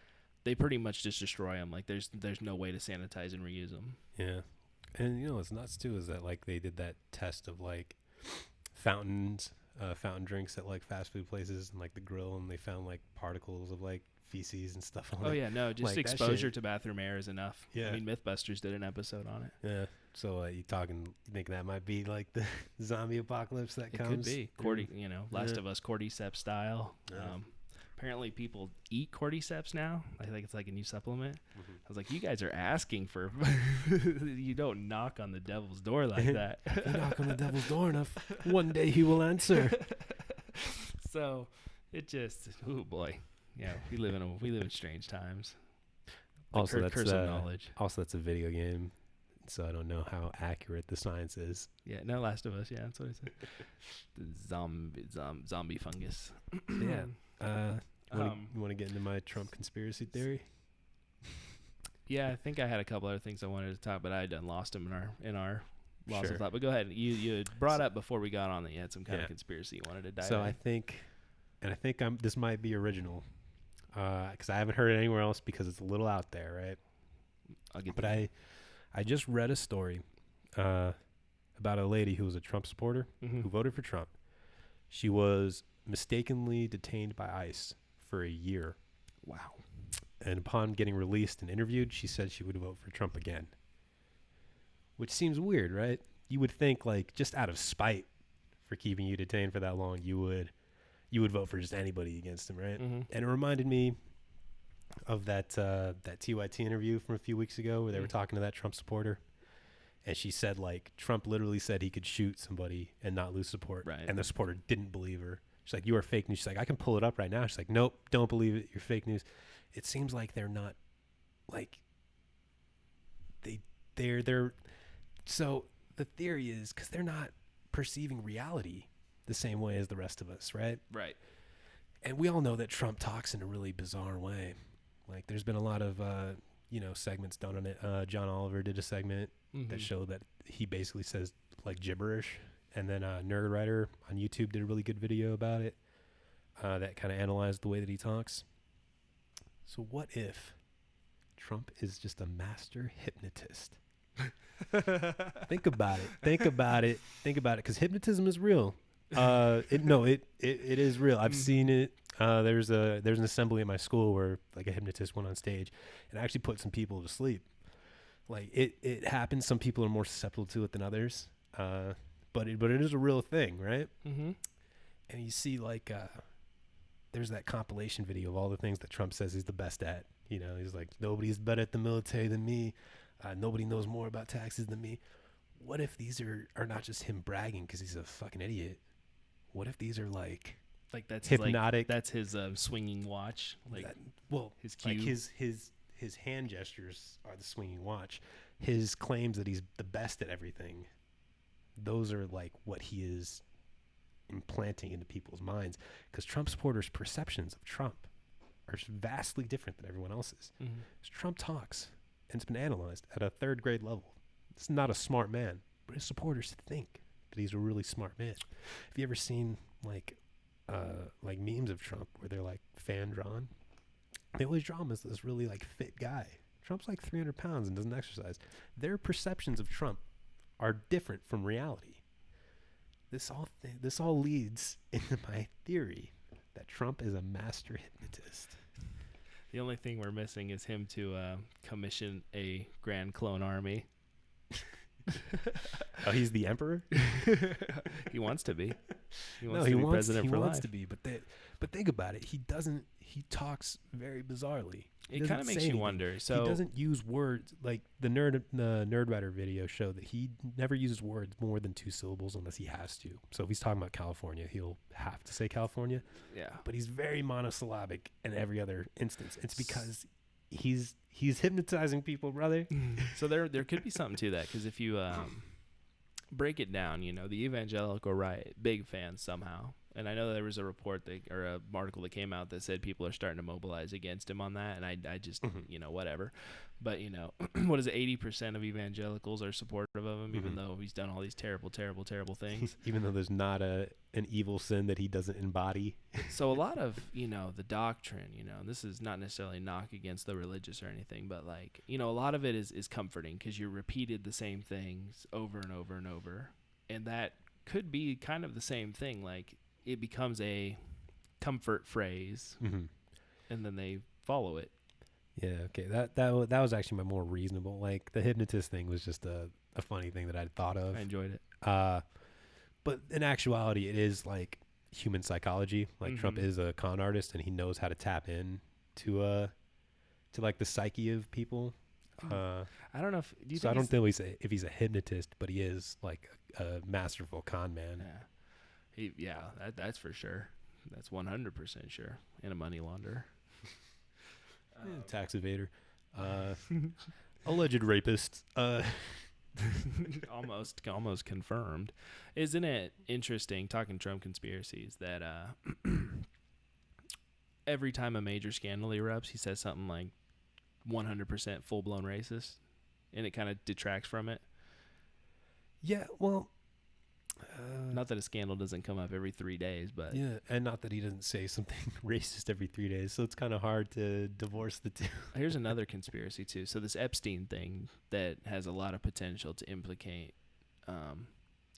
they pretty much just destroy them. Like there's no way to sanitize and reuse them. Yeah. And what's nuts too is that like they did that test of like fountain drinks at like fast food places and like the grill, and they found like particles of like feces and stuff on it. Oh yeah, no, just like exposure to bathroom air is enough. Yeah, I mean MythBusters did an episode on it. Yeah, so you think that might be like the zombie apocalypse that comes? It could be. Last of Us cordyceps style. Yeah. Apparently people eat cordyceps now. I think it's like a new supplement. I was like, you guys are asking for you don't knock on the devil's door like that. You knock on the devil's door enough, one day he will answer. So it just, oh boy. Yeah, we live in strange times. Also, that's knowledge. Also, that's a video game, so I don't know how accurate the science is. Yeah, no, Last of Us. Yeah, that's what I said. The zombie fungus. Yeah. You want to get into my Trump conspiracy theory? Yeah, I think I had a couple other things I wanted to talk, but I had done lost them in our lost of thought. But go ahead. You brought up before we got on that you had some kind of conspiracy you wanted to dive in. I think this might be original, because I haven't heard it anywhere else because it's a little out there, right? But I just read a story about a lady who was a Trump supporter who voted for Trump. She was mistakenly detained by ICE for a year. Wow. And upon getting released and interviewed, she said she would vote for Trump again. Which seems weird, right? You would think, like, just out of spite for keeping you detained for that long, you would vote for just anybody against him, right? And it reminded me of that TYT interview from a few weeks ago where they were talking to that Trump supporter. And she said, like, Trump literally said he could shoot somebody and not lose support. Right. And the supporter didn't believe her. She's like, you are fake news. She's like, I can pull it up right now. She's like, nope, don't believe it. You're fake news. It seems like they're not, like, they're so the theory is because they're not perceiving reality the same way as the rest of us, right? Right. And we all know that Trump talks in a really bizarre way. Like, there's been a lot of, segments done on it. John Oliver did a segment that showed that he basically says, like, gibberish. And then Nerd Writer on YouTube did a really good video about it that kind of analyzed the way that he talks. So what if Trump is just a master hypnotist? Think about it. Think about it. Think about it. Because hypnotism is real. It is real. I've seen it. There's an assembly at my school where like a hypnotist went on stage and actually put some people to sleep. Like it happens. Some people are more susceptible to it than others. But it is a real thing, right? Mm-hmm. And you see like there's that compilation video of all the things that Trump says he's the best at. You know, he's like, nobody's better at the military than me. Nobody knows more about taxes than me. What if these are not just him bragging because he's a fucking idiot? What if these are like that's hypnotic? That's his swinging watch. His cue. Like his hand gestures are the swinging watch. His claims that he's the best at everything, those are like what he is implanting into people's minds. Because Trump supporters' perceptions of Trump are vastly different than everyone else's. Mm-hmm. Trump talks, and it's been analyzed at a third grade level. It's not a smart man, but his supporters think that he's a really smart man. Have you ever seen like memes of Trump where they're like fan drawn? They always draw him as this really like fit guy. Trump's like 300 pounds and doesn't exercise. Their perceptions of Trump are different from reality. This all leads into my theory that Trump is a master hypnotist. The only thing we're missing is him to commission a grand clone army. Oh, he's the emperor? He wants to be. He wants to be, but think about it. He talks very bizarrely. It kind of makes you wonder. So he doesn't use words like the Nerd Writer video showed that he never uses words more than 2 syllables unless he has to. So if he's talking about California, he'll have to say California. Yeah. But he's very monosyllabic in every other instance. It's because he's hypnotizing people, brother. So there could be something to that, because if you break it down, you know, the evangelical right, big fans somehow. And I know there was a report or an article that came out that said people are starting to mobilize against him on that. And I just, you know, whatever. But, you know, what is it? 80% of evangelicals are supportive of him, even though he's done all these terrible, terrible, terrible things. Even though there's not an evil sin that he doesn't embody. So a lot of, you know, the doctrine, you know, and this is not necessarily a knock against the religious or anything, but like, you know, a lot of it is comforting because you repeated the same things over and over and over. And that could be kind of the same thing. Like, it becomes a comfort phrase, and then they follow it. Yeah, okay. That was actually my more reasonable. Like, the hypnotist thing was just a funny thing that I'd thought of. I enjoyed it. But in actuality, it is like human psychology. Like, Trump is a con artist, and he knows how to tap in to like the psyche of people. I don't know if I don't think if he's a hypnotist, but he is like a masterful con man. Yeah. That's for sure. That's 100% sure. And a money launderer. Tax evader. Alleged rapist. Almost confirmed. Isn't it interesting, talking Trump conspiracies, that every time a major scandal erupts, he says something like 100% full-blown racist, and it kind of detracts from it? Yeah, well... not that a scandal doesn't come up every 3 days, but... Yeah, and not that he doesn't say something racist every 3 days, so it's kind of hard to divorce the two. Here's another conspiracy, too. So this Epstein thing that has a lot of potential to implicate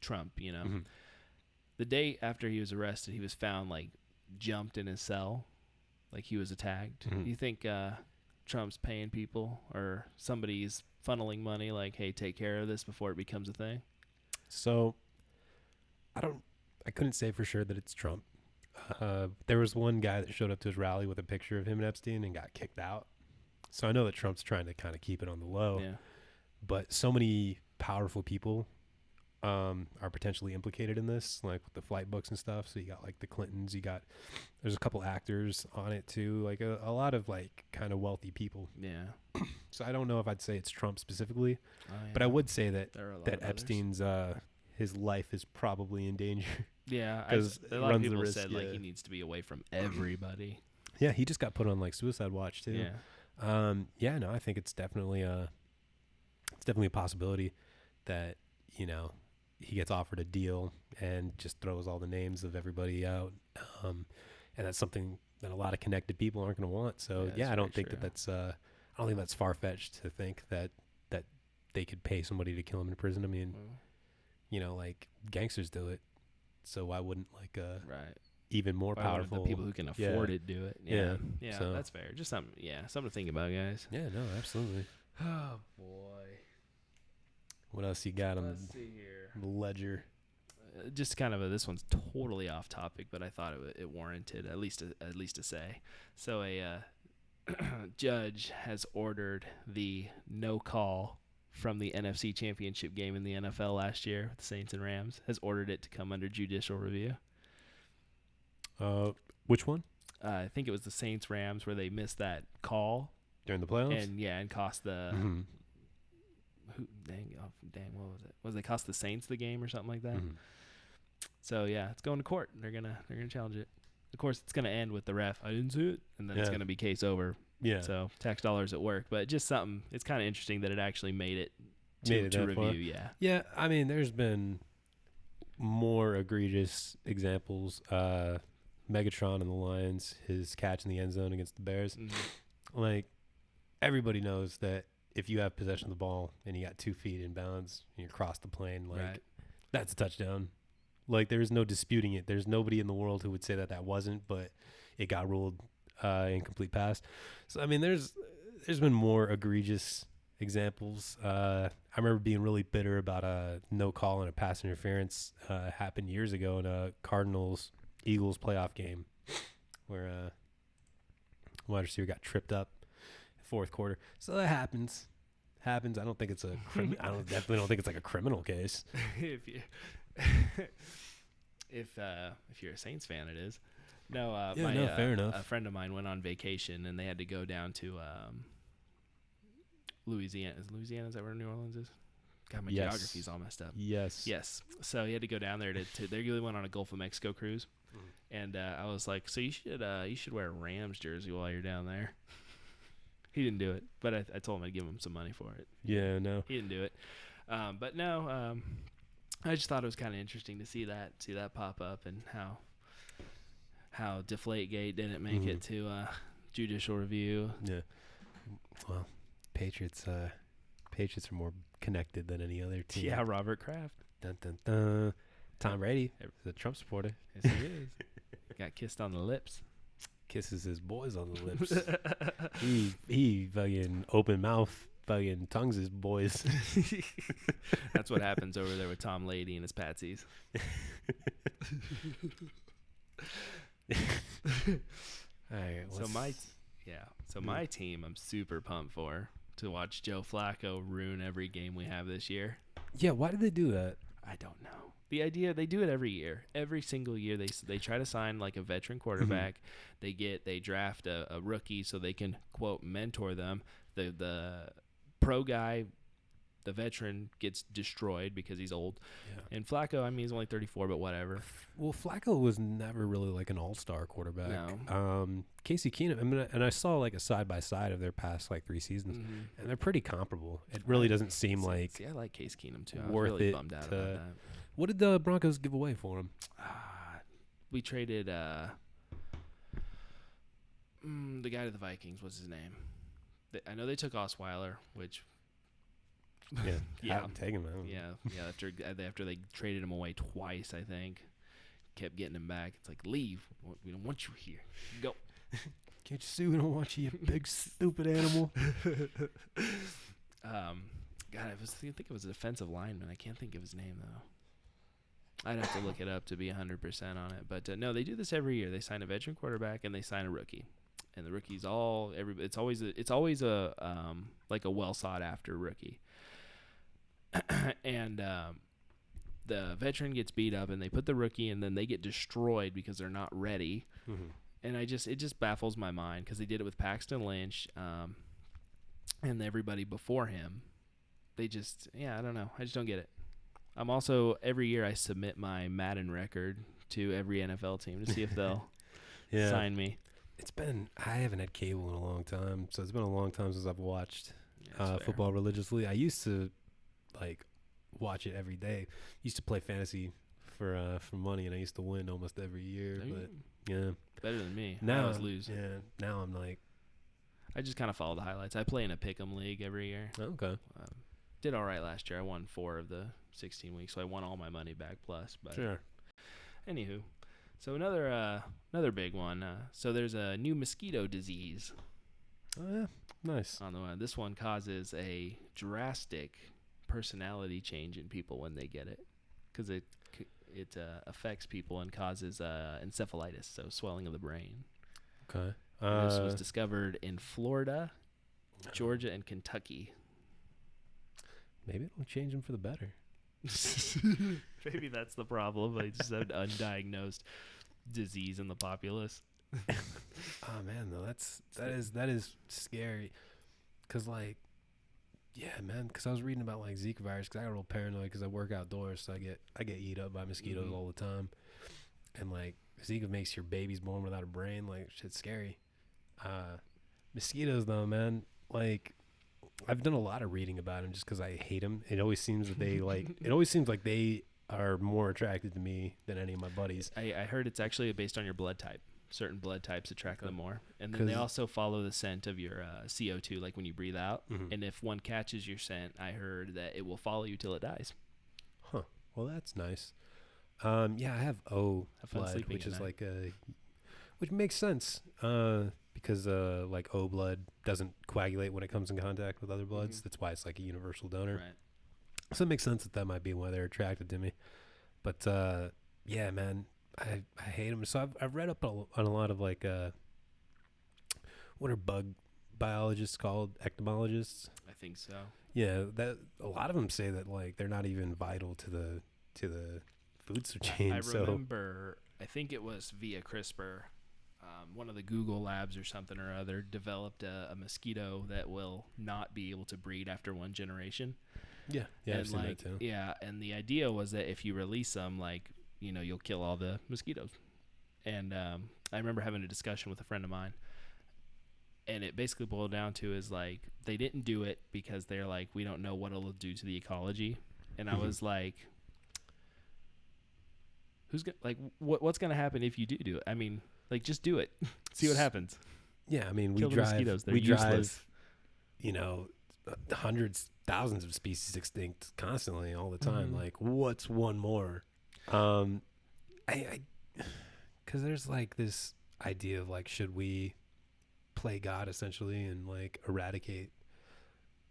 Trump, you know. The day after he was arrested, he was found, like, jumped in his cell, like he was attacked. You think Trump's paying people, or somebody's funneling money, like, hey, take care of this before it becomes a thing? So... I couldn't say for sure that it's Trump. There was one guy that showed up to his rally with a picture of him and Epstein and got kicked out. So I know that Trump's trying to kind of keep it on the low. Yeah. But so many powerful people are potentially implicated in this, like with the flight books and stuff. So you got like the Clintons, there's a couple actors on it too, like a lot of like kind of wealthy people. Yeah. So I don't know if I'd say it's Trump specifically, yeah. but I would say that Epstein's his life is probably in danger. Yeah, because a lot of people said like he needs to be away from everybody. Yeah, he just got put on like suicide watch too. Yeah. I think it's definitely a possibility that, you know, he gets offered a deal and just throws all the names of everybody out. Um, and that's something that a lot of connected people aren't going to want. So that's I don't very think true. I don't think that's far fetched to think that they could pay somebody to kill him in prison. I mean, Well, like gangsters do it. So why wouldn't right. even more Why wouldn't powerful the people who can Yeah. afford it do it? Yeah. Yeah, So- that's fair. Just something to think about, guys. Yeah, no, absolutely. Oh boy. What else you got on Let's see here. the ledger? Just kind of this one's totally off topic, but I thought it warranted at least a say. So a judge has ordered the no call from the NFC Championship game in the NFL last year with the Saints and Rams. Has ordered it to come under judicial review. Which one? I think it was the Saints Rams where they missed that call During the playoffs? and cost the Mhm. dang, what was it? Was they cost the Saints the game or something like that? Mhm. So yeah, it's going to court. They're gonna challenge it. Of course, it's gonna end with the ref. I didn't see it, and then it's Yeah. gonna be case over. Yeah. So tax dollars at work, but just something. It's kind of interesting that it actually made it Made it to that review. far. Yeah. Yeah, I mean, there's been more egregious examples. Megatron and the Lions, his catch in the end zone against the Bears. Mhm. Like, everybody knows that if you have possession of the ball and you got 2 feet in bounds and you cross the plane, like, Right. that's a touchdown. Like, there's no disputing it. There's nobody in the world who would say that wasn't, but it got ruled incomplete pass. So, I mean, there's been more egregious examples. I remember being really bitter about a no call and a pass interference happened years ago in a Cardinals-Eagles playoff game where wide receiver got tripped up fourth quarter. So that happens. I don't think it's a definitely don't think it's like a criminal case. if you if you're a Saints fan, it is. No, fair enough. A friend of mine went on vacation and they had to go down to Louisiana. Is that where New Orleans is? God, my Yes. geography's all messed up. Yes. So he had to go down there to they really went on a Gulf of Mexico cruise, and I was like, so you should wear a Rams jersey while you're down there. He didn't do it, but I told him I'd give him some money for it. Yeah, no. He didn't do it, but no, I just thought it was kind of interesting to see that pop up and how Deflategate didn't make it to judicial review. Yeah. Well, Patriots are more connected than any other team. Yeah, Robert Kraft. Dun, dun, dun. Tom Brady, the Trump supporter, Yes, he is. Got kissed on the lips. kisses his boys on the lips. he fucking open mouth fucking tongues his boys. That's what happens over there with Tom Lady and his patsies. All right. So my team, I'm super pumped to watch Joe Flacco ruin every game we have this year. Yeah. Why did they do that? I don't know. The idea, they do it every year. Every single year they try to sign like a veteran quarterback. They draft a rookie so they can quote mentor them. The pro guy, the veteran, gets destroyed because he's old. Yeah. And Flacco, I mean, he's only 34, but whatever. Well, Flacco was never really like an all-star quarterback. No. Casey Keenum, I mean, and I saw like a side-by-side of their past like 3 seasons, and they're pretty comparable. It really doesn't seem like See, I like Case Keenum too. I was worth really it bummed out to- about that. What did the Broncos give away for him? We traded the guy to the Vikings. What's his name? I know they took Osweiler, which Yeah, Yeah. I'm taking him. after they traded him away twice, I think, kept getting him back. It's like, leave. We don't want you here. Go. Can't you see we don't want you, you big stupid animal? God, I think it was a defensive lineman. I can't think of his name though. I'd have to look it up to be 100% on it. But no, they do this every year. They sign a veteran quarterback and they sign a rookie. And the rookie's it's always a like a well sought after rookie. And the veteran gets beat up and they put the rookie and then they get destroyed because they're not ready. Mm-hmm. And it just baffles my mind because they did it with Paxton Lynch and everybody before him. I don't know. I just don't get it. I'm also, every year I submit my Madden record to every NFL team to see if they'll sign me. I haven't had cable in a long time, so it's been a long time since I've watched Yeah, that's fair. football religiously. I used to watch it every day. Used to play fantasy for money, and I used to win almost every year. But yeah, better than me. now I always lose. Yeah, now I'm like, I just kind of follow the highlights. I play in a pick'em league every year. okay, Did all right last year. I won 4 of the 16 weeks, so I won all my money back plus. But sure. anywho, so another big one. So there's a new mosquito disease. Oh yeah, nice. On the one, this one causes a drastic personality change in people when they get it, because it affects people and causes encephalitis, so swelling of the brain. Okay. This was discovered in Florida, Georgia, and Kentucky. Maybe it'll change them for the better. Maybe that's the problem. They just have an undiagnosed disease in the populace. Oh man, though that is scary. Cause like, yeah, man. Cause I was reading about like Zika virus. Cause I got a little paranoid because I work outdoors, so I get eat up by mosquitoes all the time. And like Zika makes your babies born without a brain. Like shit's scary. Mosquitoes though, man. Like I've done a lot of reading about them just because I hate them. It always seems that they like. It always seems like they are more attracted to me than any of my buddies. I heard it's actually based on your blood type. Certain blood types attract them more. And then they also follow the scent of your CO2, like when you breathe out. And if one catches your scent, I heard that it will follow you till it dies. Huh. Well, that's nice. Yeah, I have O blood, which is like which makes sense. Because like O blood doesn't coagulate when it comes in contact with other bloods. That's why it's like a universal donor. Right. So it makes sense that might be why they're attracted to me. But yeah, man, I hate them. So I've read up on a lot of like what are bug biologists called? Entomologists? I think so. Yeah, that a lot of them say that like they're not even vital to the food chain. I remember, I think it was via CRISPR. One of the Google labs or something or other developed a mosquito that will not be able to breed after one generation. Yeah, I've seen like, that too. Yeah, and the idea was that if you release them, like, you know, you'll kill all the mosquitoes. And I remember having a discussion with a friend of mine, and it basically boiled down to is like they didn't do it because they're like, we don't know what it'll do to the ecology. And I was like, what's gonna happen if you do it? I mean, like, just do it. See what happens. Yeah, I mean, Kill the mosquitoes. They're useless. You know, hundreds, thousands of species extinct constantly all the time. Like, what's one more? Because there's like this idea of like, should we play God essentially and like eradicate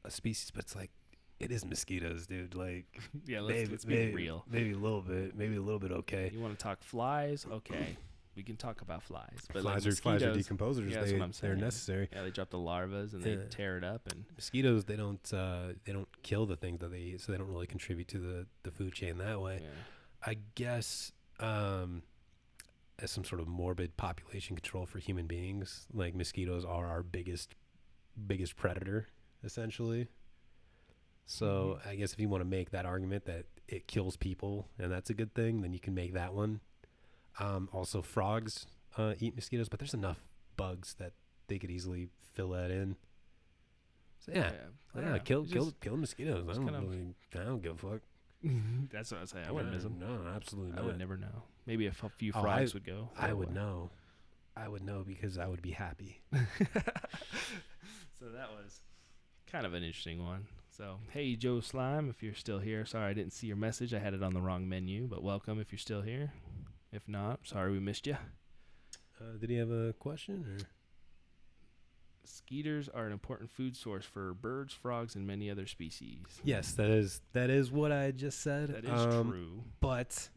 a species? But it's like, it is mosquitoes, dude. Like, yeah, let's be real. Maybe a little bit okay. You want to talk flies? Okay. We can talk about flies, but flies like are decomposers. Yeah, that's what I'm saying. They're necessary. Yeah, they drop the larvas and they tear it up. And mosquitoes, they don't kill the things that they eat, so they don't really contribute to the food chain that way. Yeah. I guess as some sort of morbid population control for human beings, like mosquitoes are our biggest predator, essentially. So I guess if you want to make that argument that it kills people and that's a good thing, then you can make that one. Also, frogs eat mosquitoes, but there's enough bugs that they could easily fill that in. So yeah, kill the mosquitoes. I don't give a fuck. That's what I was saying. I wouldn't miss them. No, absolutely not. I would never know. Maybe a few frogs would go. I would know. I would know because I would be happy. So that was kind of an interesting one. So, hey, Joe Slime, if you're still here. Sorry I didn't see your message. I had it on the wrong menu, but welcome if you're still here. If not, sorry we missed you. Did he have a question? Or? Mosquitoes are an important food source for birds, frogs, and many other species. Yes, that is what I just said. That is true. But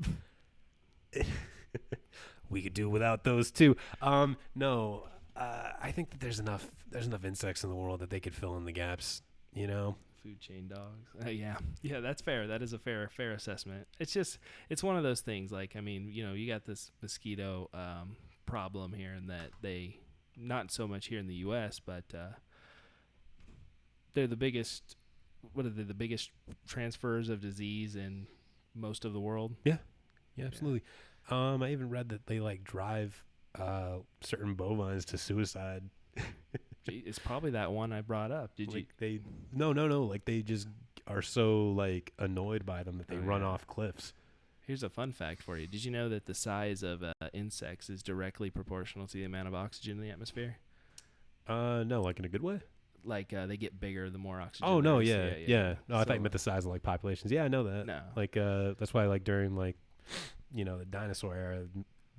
we could do without those too. No, I think that there's enough insects in the world that they could fill in the gaps. You know. Food chain dogs. Yeah, that's fair. That is a fair assessment. It's one of those things. Like, I mean, you know, you got this mosquito problem here, and that they, not so much here in the U.S., but they're the biggest. What are they? The biggest transfers of disease in most of the world. Yeah, absolutely. I even read that they like drive certain bovines to suicide. It's probably that one I brought up. Did like you? No. Like they just are so like annoyed by them that they Oh, run yeah. off cliffs. Here's a fun fact for you. Did you know that the size of insects is directly proportional to the amount of oxygen in the atmosphere? No, like in a good way. Like they get bigger the more oxygen Oh there no, is. yeah, yeah. No, I thought you So meant the size of like populations. Yeah, I know that. no. Like, that's why like during like, the dinosaur era,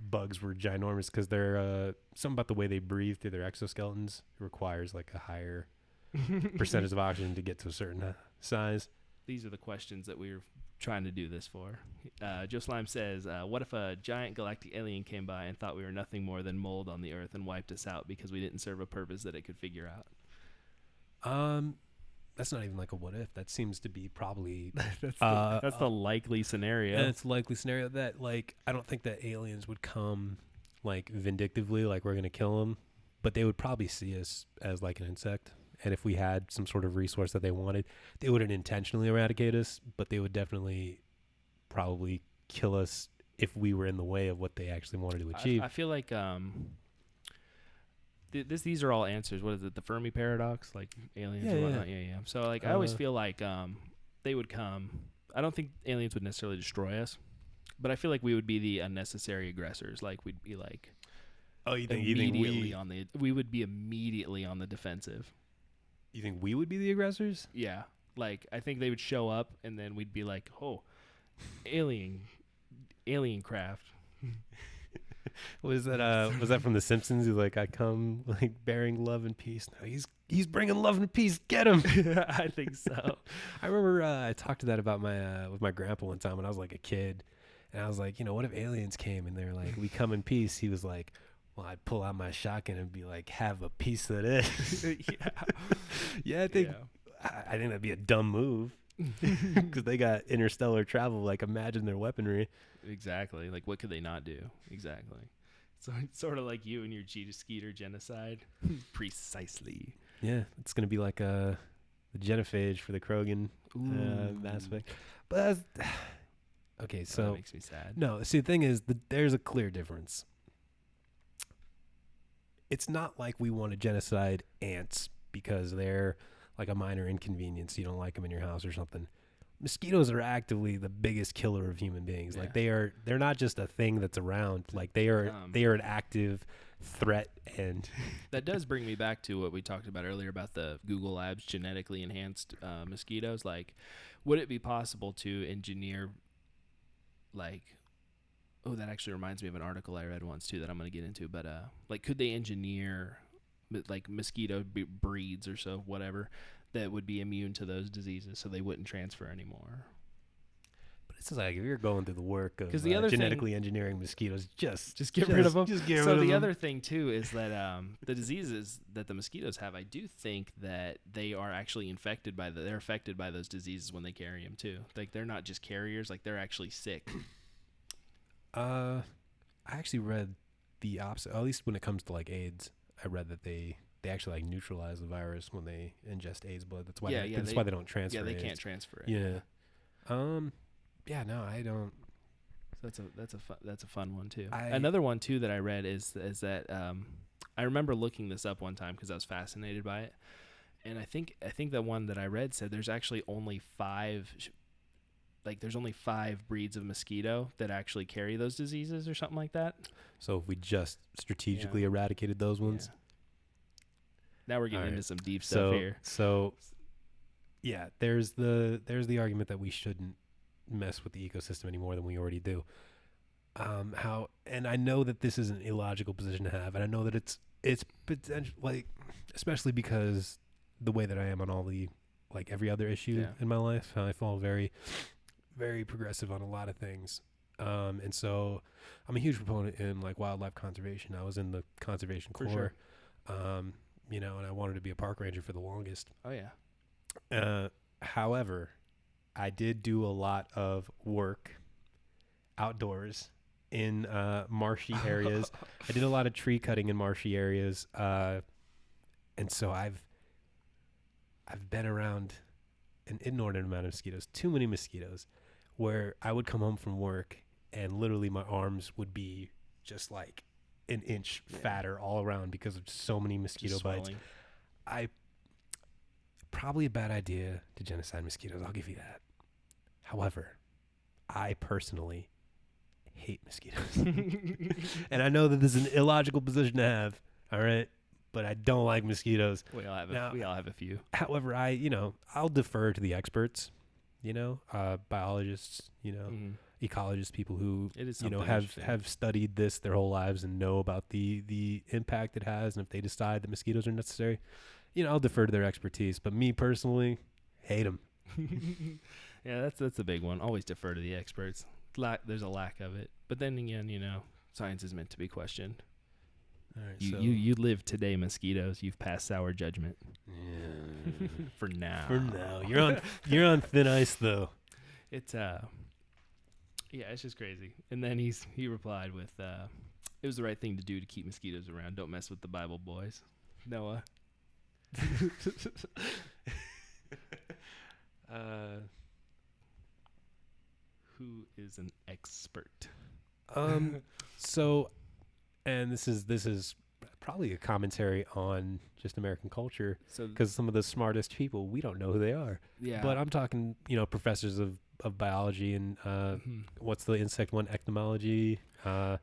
bugs were ginormous because they're something about the way they breathe through their exoskeletons requires like a higher percentage of oxygen to get to a certain size. These are the questions that we were trying to do this for. Joe Slime says, what if a giant galactic alien came by and thought we were nothing more than mold on the Earth and wiped us out because we didn't serve a purpose that it could figure out? That's not even like a what if. That seems to be probably That's the likely scenario. and it's a likely scenario that like I don't think that aliens would come like vindictively, like we're gonna kill them, but they would probably see us as like an insect. And if we had some sort of resource that they wanted, they wouldn't intentionally eradicate us, but they would definitely probably kill us if we were in the way of what they actually wanted to achieve. I feel like these are all answers. What is it? The Fermi paradox, like aliens Yeah, and yeah. whatnot. Yeah. So like I always feel like they would come. I don't think aliens would necessarily destroy us, but I feel like we would be the unnecessary aggressors. Like we'd be like Oh, you think immediately on the. We would be immediately on the defensive. you think we would be the aggressors? Yeah. Like I think they would show up and then we'd be like, oh, alien craft. Was that from The Simpsons? He's like, I come like bearing love and peace. No, he's bringing love and peace. Get him. I think so. I remember I talked to that about my with my grandpa one time when I was like a kid, and I was like, what if aliens came and they're like, we come in peace? He was like, well, I'd pull out my shotgun and be like, have a piece of this. Yeah, I think that'd be a dumb move because they got interstellar travel. Like, imagine their weaponry. Exactly. Like, what could they not do? Exactly. So it's sort of like you and your Cheetah Skeeter genocide. Precisely. Yeah, it's gonna be like the genophage for the Krogan Mass Effect. But that's, okay, so that makes me sad. no. See, the thing is, there's a clear difference. It's not like we want to genocide ants because they're like a minor inconvenience. You don't like them in your house or something. Mosquitoes are actively the biggest killer of human beings. Yeah. Like they're not just a thing that's around. Like they are an active threat. And that does bring me back to what we talked about earlier about the Google Labs genetically enhanced mosquitoes. Like, would it be possible to engineer, like, oh, that actually reminds me of an article I read once too that I'm going to get into. But like, could they engineer like mosquito breeds or so, whatever, that would be immune to those diseases so they wouldn't transfer anymore? But it's like if you're going through the work of the other genetically engineering mosquitoes, just get rid of them. Just get So rid of the them. other thing too is that the diseases that the mosquitoes have, I do think that they are actually affected by those diseases when they carry them too. Like they're not just carriers, like they're actually sick. I actually read the opposite. At least when it comes to like AIDS, I read that they actually like neutralize the virus when they ingest AIDS blood. That's why that's why they don't transfer. Yeah, they AIDS. can't transfer it. Yeah. Yeah. No, I don't. That's a fun one too. Another one too that I read is that I remember looking this up one time because I was fascinated by it, and I think the one that I read said there's actually only there's only 5 breeds of mosquito that actually carry those diseases or something like that. So if we just strategically eradicated those ones. Yeah. Now we're getting into some deep stuff so, here. So yeah, there's the argument that we shouldn't mess with the ecosystem any more than we already do. And I know that this is an illogical position to have, and I know that it's potential, like, especially because the way that I am on all the, like, every other issue in my life, I fall very, very progressive on a lot of things. And so I'm a huge proponent in like wildlife conservation. I was in the conservation corps, sure. And I wanted to be a park ranger for the longest. Oh yeah. However, I did do a lot of work outdoors in marshy areas. I did a lot of tree cutting in marshy areas, and so I've been around an inordinate amount of mosquitoes, too many mosquitoes, where I would come home from work and literally my arms would be just like an inch fatter all around because of so many mosquito bites. probably a bad idea to genocide mosquitoes. I'll give you that. However, I personally hate mosquitoes. And I know that this is an illogical position to have, all right? But I don't like mosquitoes. We all have a few. However, I'll defer to the experts, biologists, ecologists, people who, It is have studied this their whole lives and know about the impact it has. And if they decide that mosquitoes are necessary, I'll defer to their expertise. But me personally, hate them. Yeah, that's a big one. Always defer to the experts. There's a lack of it. But then again, science is meant to be questioned. All right, You live today, mosquitoes. You've passed sour judgment. Yeah. For now. You're on thin ice though. It's it's just crazy. And then he replied with it was the right thing to do to keep mosquitoes around. Don't mess with the Bible boys. Noah. Who is an expert? So, and this is probably a commentary on just American culture, because some of the smartest people, we don't know who they are. Yeah. But I'm talking, professors of biology and what's the insect one, entomology, ecologists,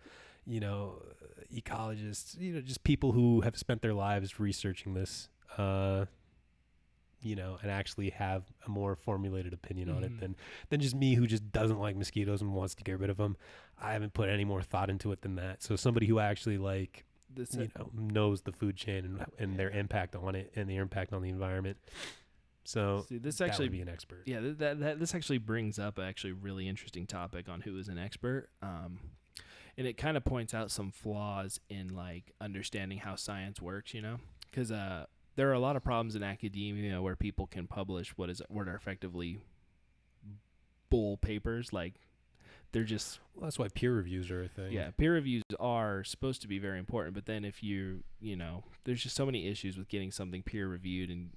just people who have spent their lives researching this, and actually have a more formulated opinion on it than just me, who just doesn't like mosquitoes and wants to get rid of them. I haven't put any more thought into it than that. So somebody who actually knows the food chain and their impact on it and their impact on the environment. So this that actually would be an expert. Yeah, this actually brings up a really interesting topic on who is an expert. And it kind of points out some flaws in like understanding how science works, because there are a lot of problems in academia where people can publish what are effectively bull papers. Like they're just... Well, that's why peer reviews are a thing. Yeah, peer reviews are supposed to be very important. But then if there's just so many issues with getting something peer reviewed, and,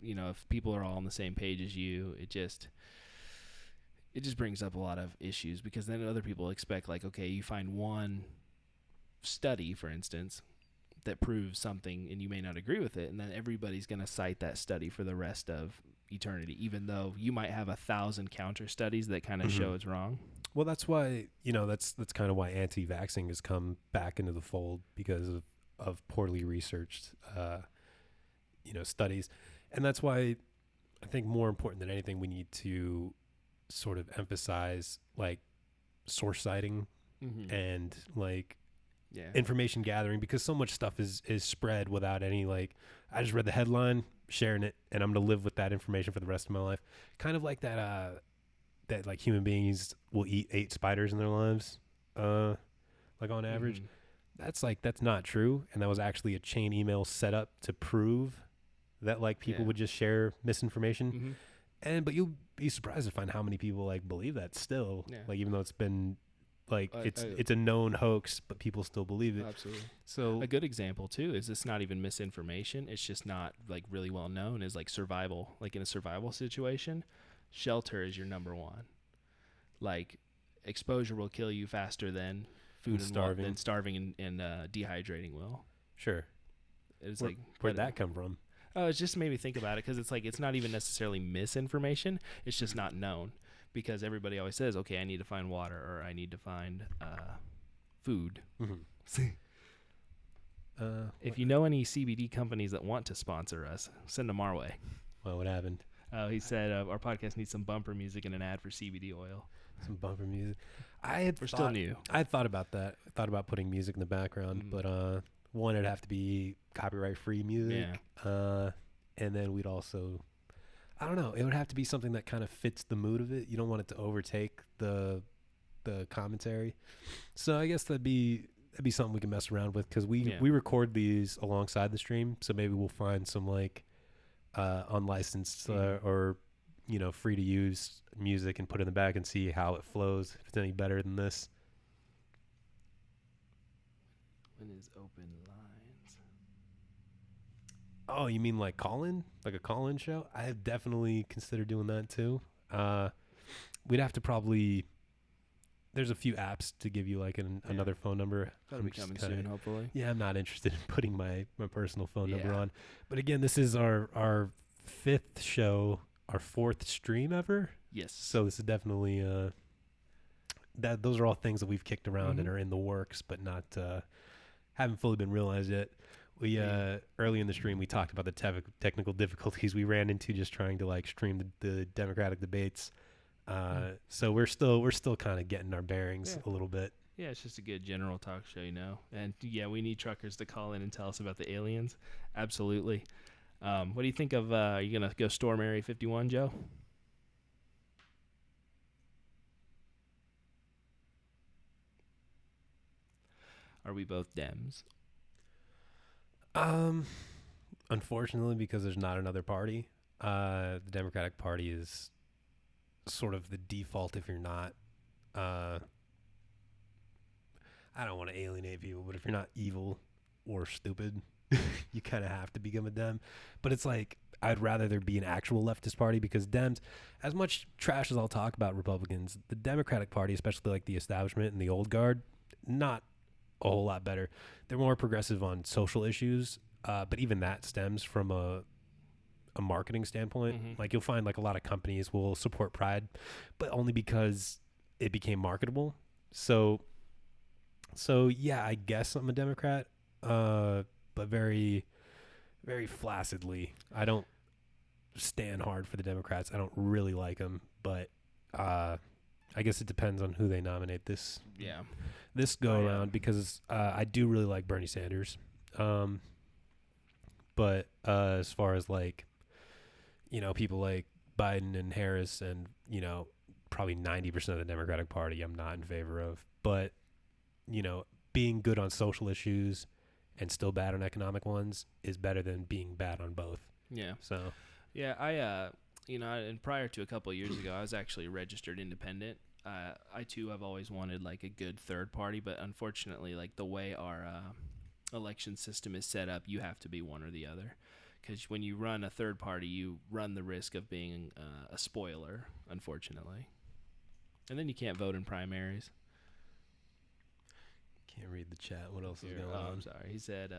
if people are all on the same page as you, it just brings up a lot of issues, because then other people expect, like, okay, you find one study, for instance, that proves something and you may not agree with it, and then everybody's going to cite that study for the rest of eternity, even though you might have 1,000 counter studies that kind of show it's wrong. Well, that's why, that's kind of why anti-vaxxing has come back into the fold, because of poorly researched, studies. And that's why I think more important than anything, we need to sort of emphasize like source citing and like information gathering, because so much stuff is spread without any, like, I just read the headline, sharing it, and I'm going to live with that information for the rest of my life. Kind of like that like human beings will eat 8 spiders in their lives, like on average. That's not true. And that was actually a chain email set up to prove that like people would just share misinformation. But you'll be surprised to find how many people like believe that still, like, even though it's been like it's a known hoax, but people still believe it. Absolutely. So a good example too is it's not even misinformation. It's just not like really well known. Is like survival. Like in a survival situation, shelter is your number one. Like exposure will kill you faster than food and starving and dehydrating will. Sure. It's where'd that come from? Oh, it just made me think about it, because it's like it's not even necessarily misinformation. It's just not known, because everybody always says, okay, I need to find water, or I need to find food. If you know any CBD companies that want to sponsor us, send them our way. Well, what happened? He said our podcast needs some bumper music and an ad for CBD oil. Some bumper music. Still new. I thought about that. I thought about putting music in the background, but one, it'd have to be copyright-free music. Yeah. And then we'd also, I don't know, it would have to be something that kind of fits the mood of it. You don't want it to overtake the commentary. So I guess that'd be something we can mess around with, because we record these alongside the stream. So maybe we'll find some like unlicensed or free to use music and put it in the back and see how it flows, if it's any better than this. When is open lines? Oh, you mean like call-in? Like a call-in show? I have definitely considered doing that too. We'd have to probably... There's a few apps to give you like another phone number. That'll be coming soon, hopefully. Yeah, I'm not interested in putting my personal phone number on. But again, this is our fifth show, our fourth stream ever. Yes. So this is definitely that. Those are all things that we've kicked around and Mhm. are in the works, but not haven't fully been realized yet. We early in the stream we talked about the technical difficulties we ran into just trying to like stream the Democratic debates. So we're still kind of getting our bearings Yeah. a little bit. Yeah, it's just a good general talk show, you know. And yeah, we need truckers to call in and tell us about the aliens. Absolutely. What do you think of? Are you gonna go storm Area 51, Joe? Are we both Dems? Unfortunately, because there's not another party, the Democratic Party is sort of the default if you're not. I don't want to alienate people, but if you're not evil or stupid, you kind of have to become a Dem. But it's like I'd rather there be an actual leftist party because Dems, as much trash as I'll talk about Republicans, the Democratic Party, especially like the establishment and the old guard, not a whole lot better. They're more progressive on social issues, but even that stems from a marketing standpoint. Mhm. Like you'll find like a lot of companies will support Pride, but only because it became marketable. So yeah, I guess I'm a Democrat, but very, very flaccidly. I don't stand hard for the Democrats. I don't really like them, but I guess it depends on who they nominate Yeah. this go yeah. around because I do really like Bernie Sanders. But as far as like, people like Biden and Harris and, probably 90% of the Democratic Party, I'm not in favor of. But, being good on social issues and still bad on economic ones is better than being bad on both. Yeah. So, Yeah, and prior to a couple of years ago, I was actually a registered independent. I too have always wanted like a good third party, but unfortunately, like the way our election system is set up, you have to be one or the other. Because when you run a third party, you run the risk of being a spoiler, unfortunately. And then you can't vote in primaries. can't read the chat. What else is going I'm on? sorry. He said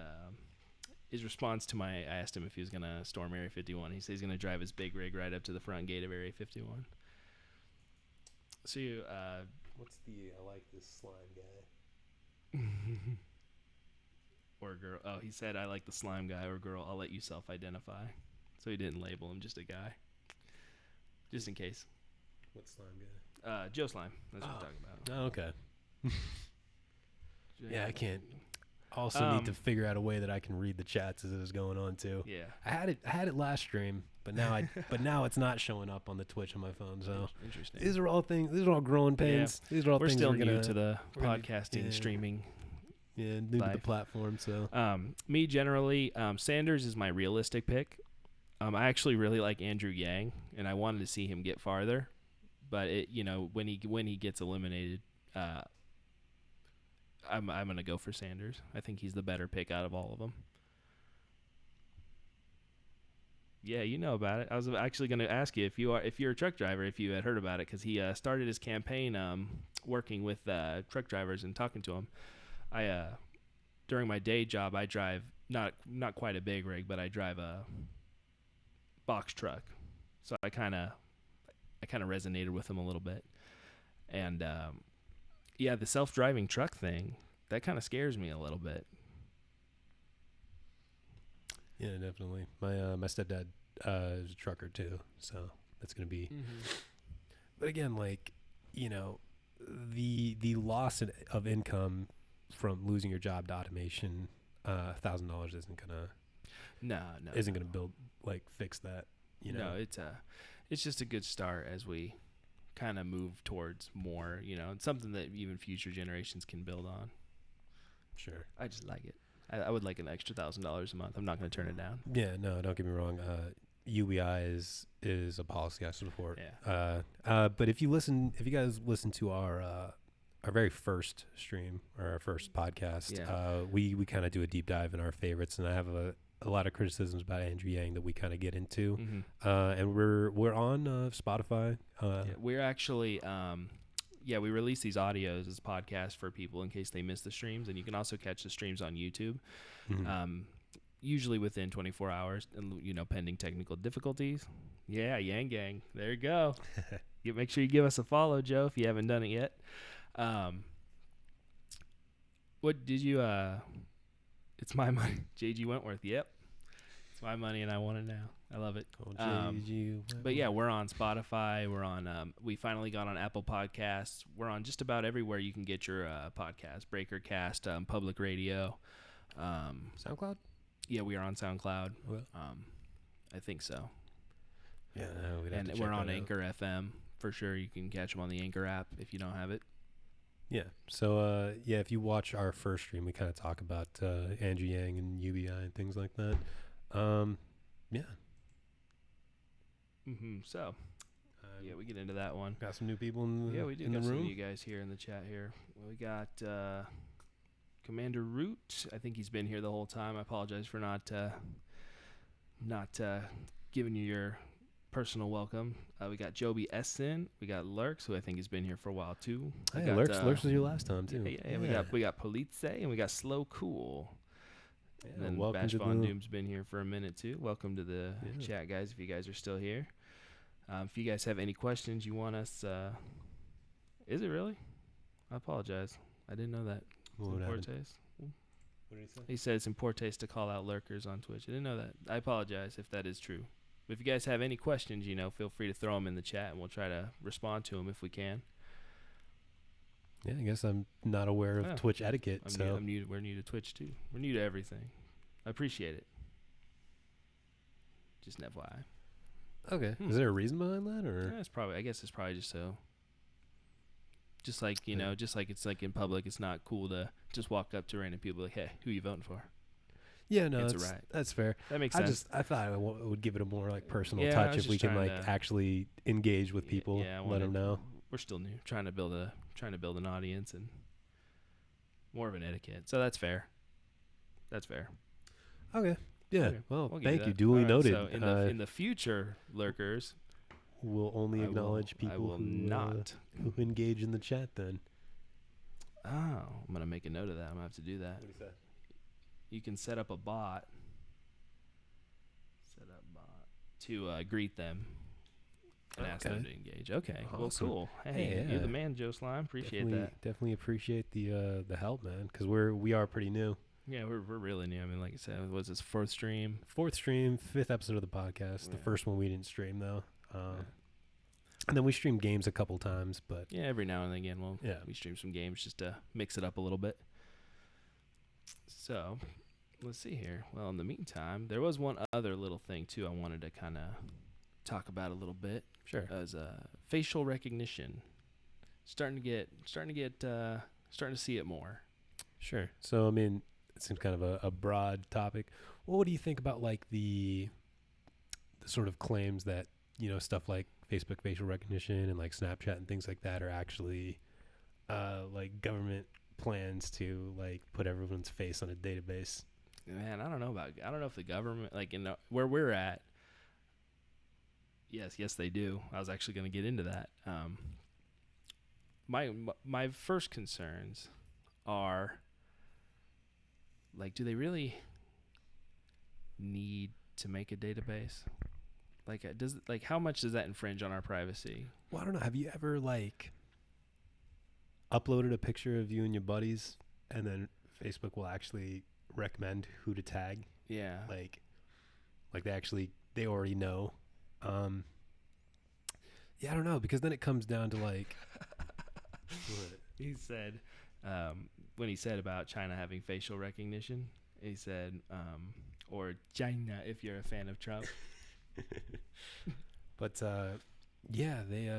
his response to I asked him if he was going to storm Area 51. He said he's going to drive his big rig right up to the front gate of Area 51. So you, What's the I like this slime guy? or girl. Oh, he said I like the slime guy or girl. I'll let you self-identify. So he didn't label him, just a guy. Just in case. What slime guy? Joe Slime. That's what I'm talking about. Oh, okay. Yeah, I can't. Also need to figure out a way that I can read the chats as it is going on too. Yeah. I had it last stream, but now it's not showing up on the Twitch on my phone. So Interesting. these are all growing pains. These are all We're things still we're new gonna, to the we're gonna- podcasting, yeah. streaming. Yeah, new to the life. platform. So Me generally, Sanders is my realistic pick. I actually really like Andrew Yang, and I wanted to see him get farther, but when he gets eliminated, I'm gonna go for Sanders. I think he's the better pick out of all of them. Yeah, you know about it. I was actually going to ask you if you're a truck driver, if you had heard about it, because he started his campaign working with truck drivers and talking to them. I during my day job, I drive not quite a big rig, but I drive a box truck, so I kind of resonated with him a little bit, and yeah, the self-driving truck thing that kind of scares me a little bit. yeah, definitely. My stepdad is a trucker too, so that's gonna be. But again, like the loss of income from losing your job to automation, $1,000 isn't gonna build fix that. No, it's just a good start as we kind of move towards more. It's something that even future generations can build on. Sure. I just like it. I would like an extra $1,000 a month. I'm not going to turn it down. Yeah, no, don't get me wrong. UBI is a policy I support. Yeah. But if you guys listen to our very first stream or our first podcast, Yeah. We kind of do a deep dive in our favorites, and I have a lot of criticisms about Andrew Yang that we kind of get into. Mm-hmm. And we're on Spotify. Yeah, we're actually we release these audios as podcasts for people in case they miss the streams, and you can also catch the streams on YouTube. Mm-hmm. usually within 24 hours, and pending technical difficulties. Yeah, Yang Gang. There you go. Make sure you give us a follow, Joe, if you haven't done it yet. What did you? It's my money, JG Wentworth. Yep, it's my money, and I want it now. I love it. Oh, JG But yeah, we're on Spotify. We're on. We finally got on Apple Podcasts. We're on just about everywhere you can get your podcast. Breaker Cast, Public Radio. SoundCloud. Yeah, we are on SoundCloud. Well. I think so. Yeah, we'd have And to check we're on that out. Anchor FM for sure. You can catch them on the Anchor app if you don't have it. Yeah. So if you watch our first stream, we kind of talk about Andrew Yang and UBI and things like that. Yeah. So, yeah, we get into that one. Got some new people in the Yeah, we do in got the some room. of you guys here in the chat here. We got Commander Root. I think he's been here the whole time. I apologize for not giving you your personal welcome. We got Joby Essen. We got Lurks, who I think has been here for a while too. Hey, got, Lurks was your last time too. Yeah. We got Politze and we got Slow Cool. Yeah, And then welcome Bash to Von the- Doom's been here for a minute too. Welcome to the chat, guys, if you guys are still here. If you guys have any questions you want us... is it really? I apologize. I didn't know that. What It's in poor happened? taste. What did he say? He said it's in poor taste to call out lurkers on Twitch. I didn't know that. I apologize if that is true. But if you guys have any questions, feel free to throw them in the chat, and we'll try to respond to them if we can. Yeah, I guess I'm not aware of Twitch etiquette. I'm new. We're new to Twitch too. We're new to everything. I appreciate it. Just an FYI. Okay. Is there a reason behind that, or? Yeah, I guess it's probably just so. Just like just like it's like in public, it's not cool to just walk up to random people like, "Hey, who you voting for?" Yeah, no, It's that's, a right. that's fair. That makes sense. I thought it would give it a more like personal Yeah, I touch was if we just can trying like to- actually engage with people, Yeah, let them know. We're still new, trying to build an audience and more of an etiquette. So that's fair. That's fair. Okay. Yeah. Okay, Well, we'll give thank you. that. Duly All right, noted. So in the future, lurkers, we'll only acknowledge I people will who not. who engage in the chat. Then. Oh, I'm gonna make a note of that. I'm gonna have to do that. What do you say? You can set up a bot. To greet them and ask them to engage. Okay, well, Awesome. cool. Hey, Yeah. you're the man, Joe Slime. Appreciate that. Definitely appreciate the help, man, because we are pretty new. Yeah, we're really new. I mean, like I said, it was this fourth stream. Fourth stream, fifth episode of the podcast. The Yeah. first one we didn't stream though. And then we streamed games a couple times, but Yeah, every now and again Yeah. we stream some games just to mix it up a little bit. So, let's see here. Well, in the meantime, there was one other little thing too I wanted to kind of talk about a little bit. sure. As facial recognition, starting to see it more. Sure. So, I mean, it seems kind of a broad topic. Well, what do you think about like the sort of claims that, stuff like Facebook facial recognition and like Snapchat and things like that are actually like government plans to like put everyone's face on a database? Man, I don't know if the government, like where we're at. Yes, they do. I was actually going to get into that. My first concerns are, like, do they really need to make a database? Like, how much does that infringe on our privacy? Well, I don't know. Have you ever like uploaded a picture of you and your buddies, and then Facebook will actually recommend who to tag? Yeah. Like they already know. Yeah, I don't know, because then it comes down to like He said, when he said about China having facial recognition, he said, or China if you're a fan of Trump. but yeah, they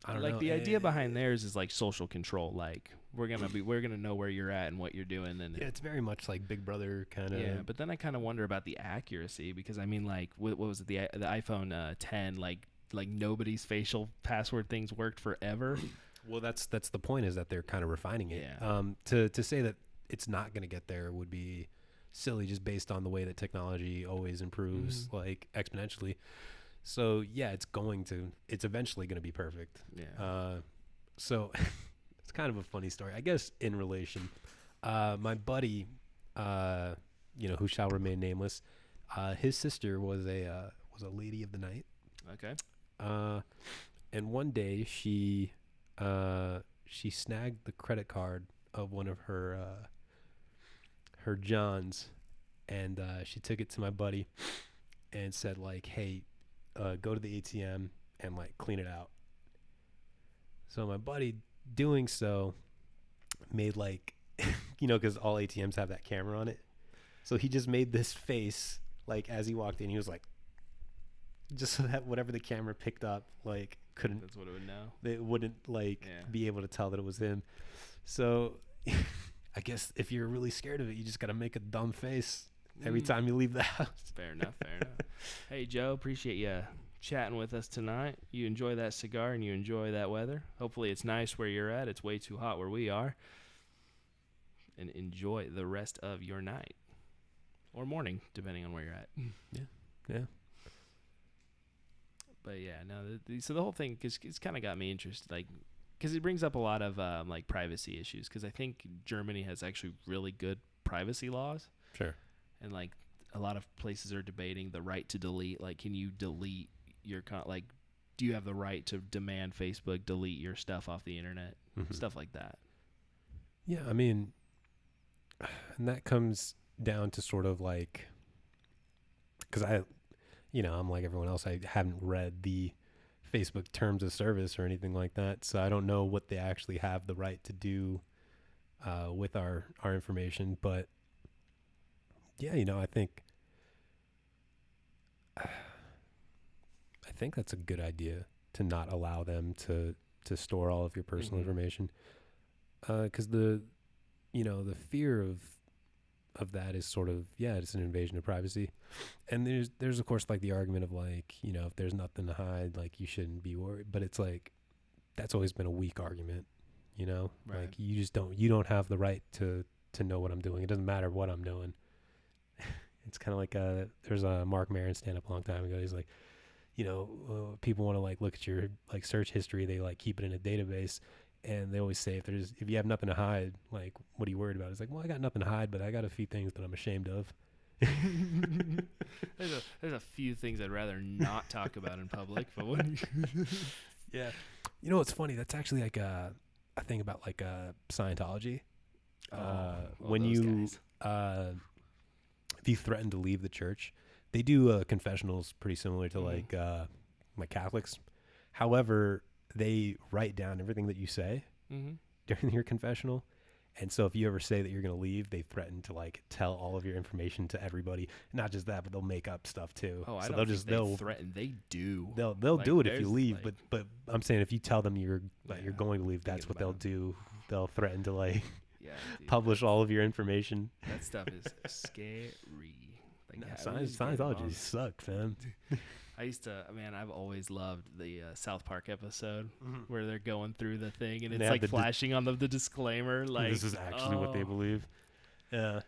I don't know. Like the idea behind theirs is like social control. Like we're gonna know where you're at and what you're doing. And yeah, it's very much like Big Brother kind of. yeah, but then I kind of wonder about the accuracy, because I mean, like what was it, the iPhone 10? Like nobody's facial password things worked forever. Well, that's the point, is that they're kind of refining it. Yeah. To say that it's not going to get there would be silly, just based on the way that technology always improves like exponentially. So yeah, it's eventually going to be perfect. Yeah. So it's kind of a funny story, I guess, in relation. My buddy, who shall remain nameless. His sister was a lady of the night. Okay. And one day she snagged the credit card of one of her Johns, and she took it to my buddy and said like, "Hey, go to the ATM and like clean it out." So my buddy, doing so, made like, because all ATMs have that camera on it. So he just made this face like as he walked in. He was like, just so that whatever the camera picked up, like couldn't. That's what it would know. They wouldn't like be able to tell that it was him. So I guess if you're really scared of it, you just gotta make a dumb face every time you leave the house. Fair enough. Hey, Joe, appreciate you chatting with us tonight. You enjoy that cigar and you enjoy that weather. Hopefully it's nice where you're at. It's way too hot where we are. And enjoy the rest of your night or morning, depending on where you're at. Yeah. But yeah, no. So the whole thing, cause it's kind of got me interested, like, because it brings up a lot of like privacy issues. Because I think Germany has actually really good privacy laws. Sure. And like a lot of places are debating the right to delete. Like, can you delete your like? Do you have the right to demand Facebook delete your stuff off the internet? Mm-hmm. Stuff like that. Yeah, I mean, and that comes down to sort of like, because I'm like everyone else. I haven't read the Facebook terms of service or anything like that, so I don't know what they actually have the right to do with our information. But yeah, I think that's a good idea to not allow them to store all of your personal information, because the fear of that is sort of, it's an invasion of privacy. And there's of course like the argument of like, if there's nothing to hide, like you shouldn't be worried. But it's like, that's always been a weak argument, Right. Like you don't have the right to know what I'm doing. It doesn't matter what I'm doing. It's kind of like there's a Mark Maron stand up a long time ago. He's like, people want to like look at your like search history. They like keep it in a database. And they always say, if you have nothing to hide, like, what are you worried about? It's like, well, I got nothing to hide, but I got a few things that I'm ashamed of. There's a few things I'd rather not talk about in public, but yeah. What's funny? That's actually like a thing about like Scientology. When if you threaten to leave the church, they do confessionals pretty similar to like Catholics. However, they write down everything that you say during your confessional. And so if you ever say that you're going to leave, they threaten to like tell all of your information to everybody. Not just that, but they'll make up stuff too. Oh, so I don't think they threaten. They do. They'll like, do it if you leave, like, but I'm saying if you tell them you're going to leave, that's what they'll do. They'll threaten to like publish all of your information. That stuff is scary. Like, Scientology sucks, man. I've always loved the South Park episode where they're going through the thing and And it's like flashing on the disclaimer. Like, this is actually what they believe. Yeah.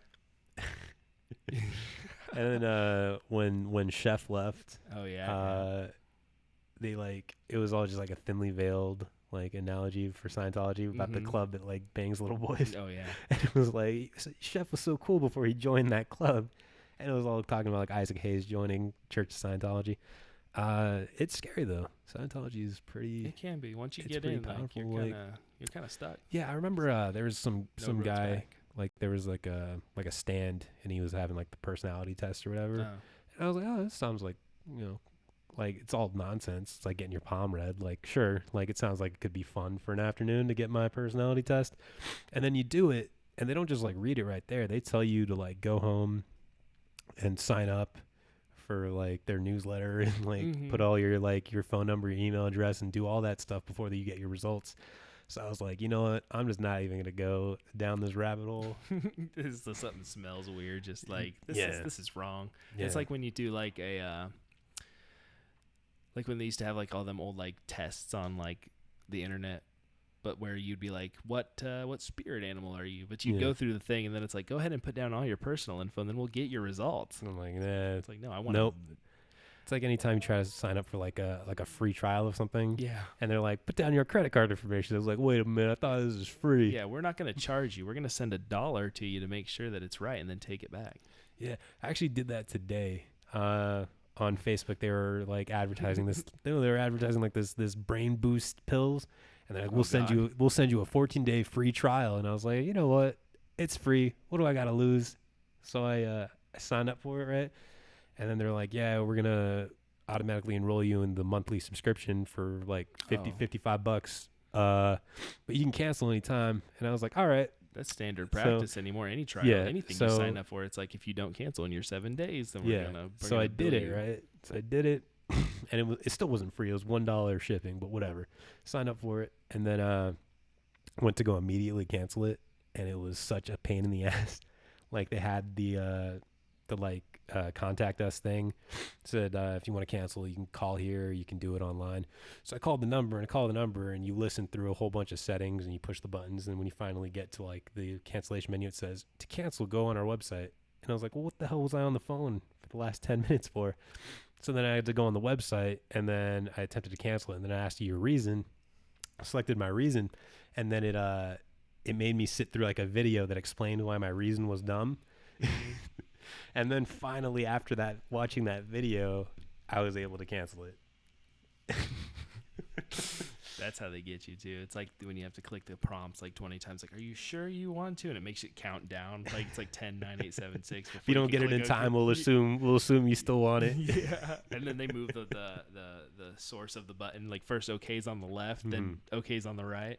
And then when Chef left, they like, it was all just like a thinly veiled like analogy for Scientology about the club that like bangs little boys. Oh yeah. And it was like, Chef was so cool before he joined that club. And it was all talking about like Isaac Hayes joining Church of Scientology. It's scary though. Scientology is pretty. It can be once you get in. Like, you're kind of stuck. Yeah, I remember there was some guy back. like there was like a stand and he was having like the personality test or whatever. And I was like, oh, this sounds like like it's all nonsense. It's like getting your palm read. Like sure, like it sounds like it could be fun for an afternoon to get my personality test, and then you do it, and they don't just like read it right there. They tell you to like go home and sign up for like their newsletter and like put all your like your phone number, your email address, and do all that stuff before you get your results. So I was like, you know what? I'm just not even gonna go down this rabbit hole. This is something smells weird. Just like this is wrong. Yeah. It's like when you do like a like when they used to have like all them old like tests on like the internet, but where you'd be like, what spirit animal are you? But you go through the thing and then it's like, go ahead and put down all your personal info and then we'll get your results. And I'm like, nah. It's like, no, I want. Nope. It's like anytime you try to sign up for like a free trial of something. Yeah. And they're like, put down your credit card information. I was like, wait a minute, I thought this was free. Yeah, we're not going to charge you. We're going to send $1 to you to make sure that it's right and then take it back. Yeah, I actually did that today. On Facebook, they were like advertising this. They were advertising like this brain boost pills, and they're like, Oh God. we'll send you a 14-day free trial. And I was like, you know what? It's free. What do I got to lose? So I signed up for it, right? And then they're like, yeah, we're gonna automatically enroll you in the monthly subscription for like 50, Oh. 55 bucks. But you can cancel anytime. And I was like, all right. That's standard So, practice anymore. Any trial, yeah, anything you so- sign up for, it's like if you don't cancel in your 7 days, then we're Yeah. gonna. So gonna I did bill it, you. right? So I did it, and it still wasn't free. It was $1 shipping, but whatever. Signed up for it, and then went to go immediately cancel it, and it was such a pain in the ass. Like they had the contact us thing. Said if you want to cancel, you can call here. You can do it online. So I called the number, and you listen through a whole bunch of settings, and you push the buttons, and when you finally get to like the cancellation menu, it says to cancel, go on our website. And I was like, well, what the hell was I on the phone for the last 10 minutes for? So then I had to go on the website, and then I attempted to cancel it, and then I asked you your reason. I selected my reason, and then it made me sit through like a video that explained why my reason was dumb. And then finally, after that, watching that video, I was able to cancel it. That's how they get you too. It's like when you have to click the prompts like 20 times. Like, are you sure you want to? And it makes it count down. Like it's like 10, 9, 8, 7, 6. If you don't get it in time, we'll assume you still want it. Yeah. And then they move the source of the button. Like first OK's on the left, then OK's on the right.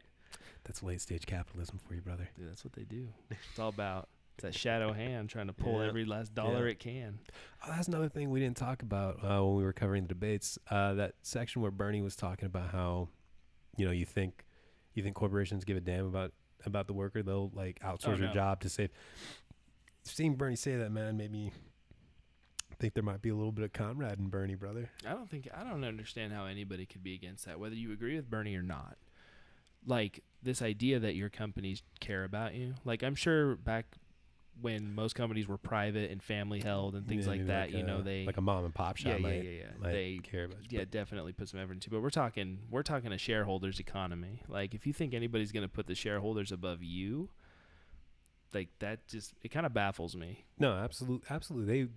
That's late stage capitalism for you, brother. Dude, that's what they do. It's all about that shadow hand trying to pull every last dollar it can. Oh, that's another thing we didn't talk about when we were covering the debates. That section where Bernie was talking about how, you think corporations give a damn about the worker. They'll like outsource their job to save. Seeing Bernie say that, man, made me think there might be a little bit of Conrad in Bernie, brother. I don't understand how anybody could be against that, whether you agree with Bernie or not. Like this idea that your companies care about you. Like I'm sure back when most companies were private and family held and things like that, they like a mom and pop shop. They care about you. Yeah, definitely put some effort into. But we're talking a shareholders economy. Like if you think anybody's going to put the shareholders above you, like that just it kind of baffles me. No, absolutely.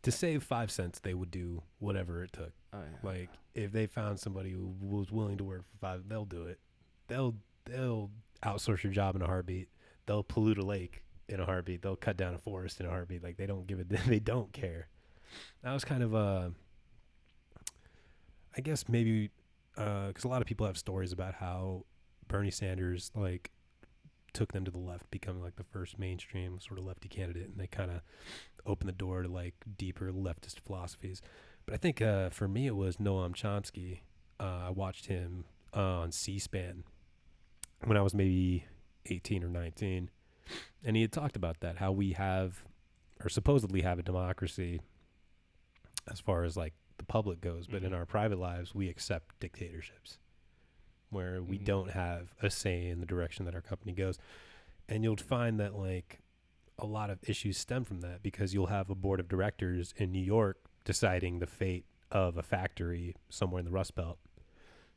To save 5 cents, they would do whatever it took. Oh, yeah. Like if they found somebody who was willing to work for 5, they'll do it. They'll outsource your job in a heartbeat. They'll pollute a lake in a heartbeat. They'll cut down a forest in a heartbeat. Like they don't give it. They don't care. That was kind of I guess maybe because a lot of people have stories about how Bernie Sanders like took them to the left, becoming like the first mainstream sort of lefty candidate, and they kind of opened the door to like deeper leftist philosophies. But I think for me it was Noam Chomsky. I watched him on C-SPAN when I was maybe 18 or 19. And he had talked about that, how we have, or supposedly have, a democracy as far as like the public goes, but in our private lives, we accept dictatorships where we don't have a say in the direction that our company goes. And you'll find that like a lot of issues stem from that because you'll have a board of directors in New York deciding the fate of a factory somewhere in the Rust Belt.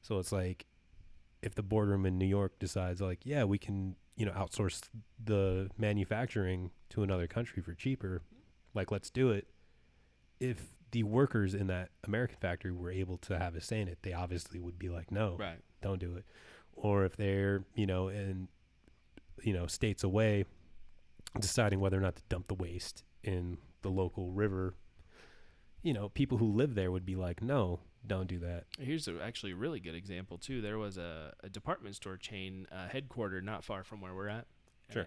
So it's like if the boardroom in New York decides like, yeah, we can, outsource the manufacturing to another country for cheaper, like let's do it. If the workers in that American factory were able to have a say in it, they obviously would be like, no, right, don't do it. Or if they're, in, states away deciding whether or not to dump the waste in the local river, people who live there would be like, no, don't do that. Here's actually a really good example too. There was a department store chain headquartered not far from where we're at. Sure.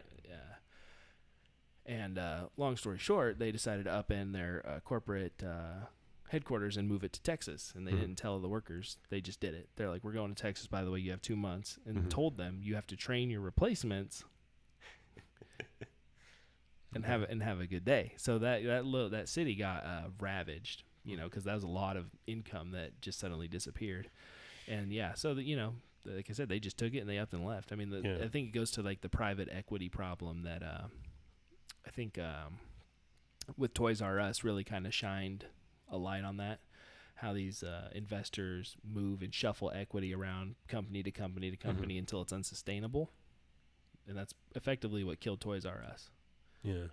And long story short, they decided to upend their corporate headquarters and move it to Texas. And they didn't tell the workers. They just did it. They're like, we're going to Texas, by the way. You have 2 months. And told them you have to train your replacements and have a good day. So that city got ravaged, because that was a lot of income that just suddenly disappeared. And so like I said, they just took it and they upped and left. I mean, I think it goes to like the private equity problem that I think with Toys R Us really kind of shined a light on that. How these investors move and shuffle equity around company to company to company until it's unsustainable. And that's effectively what killed Toys R Us. Yeah.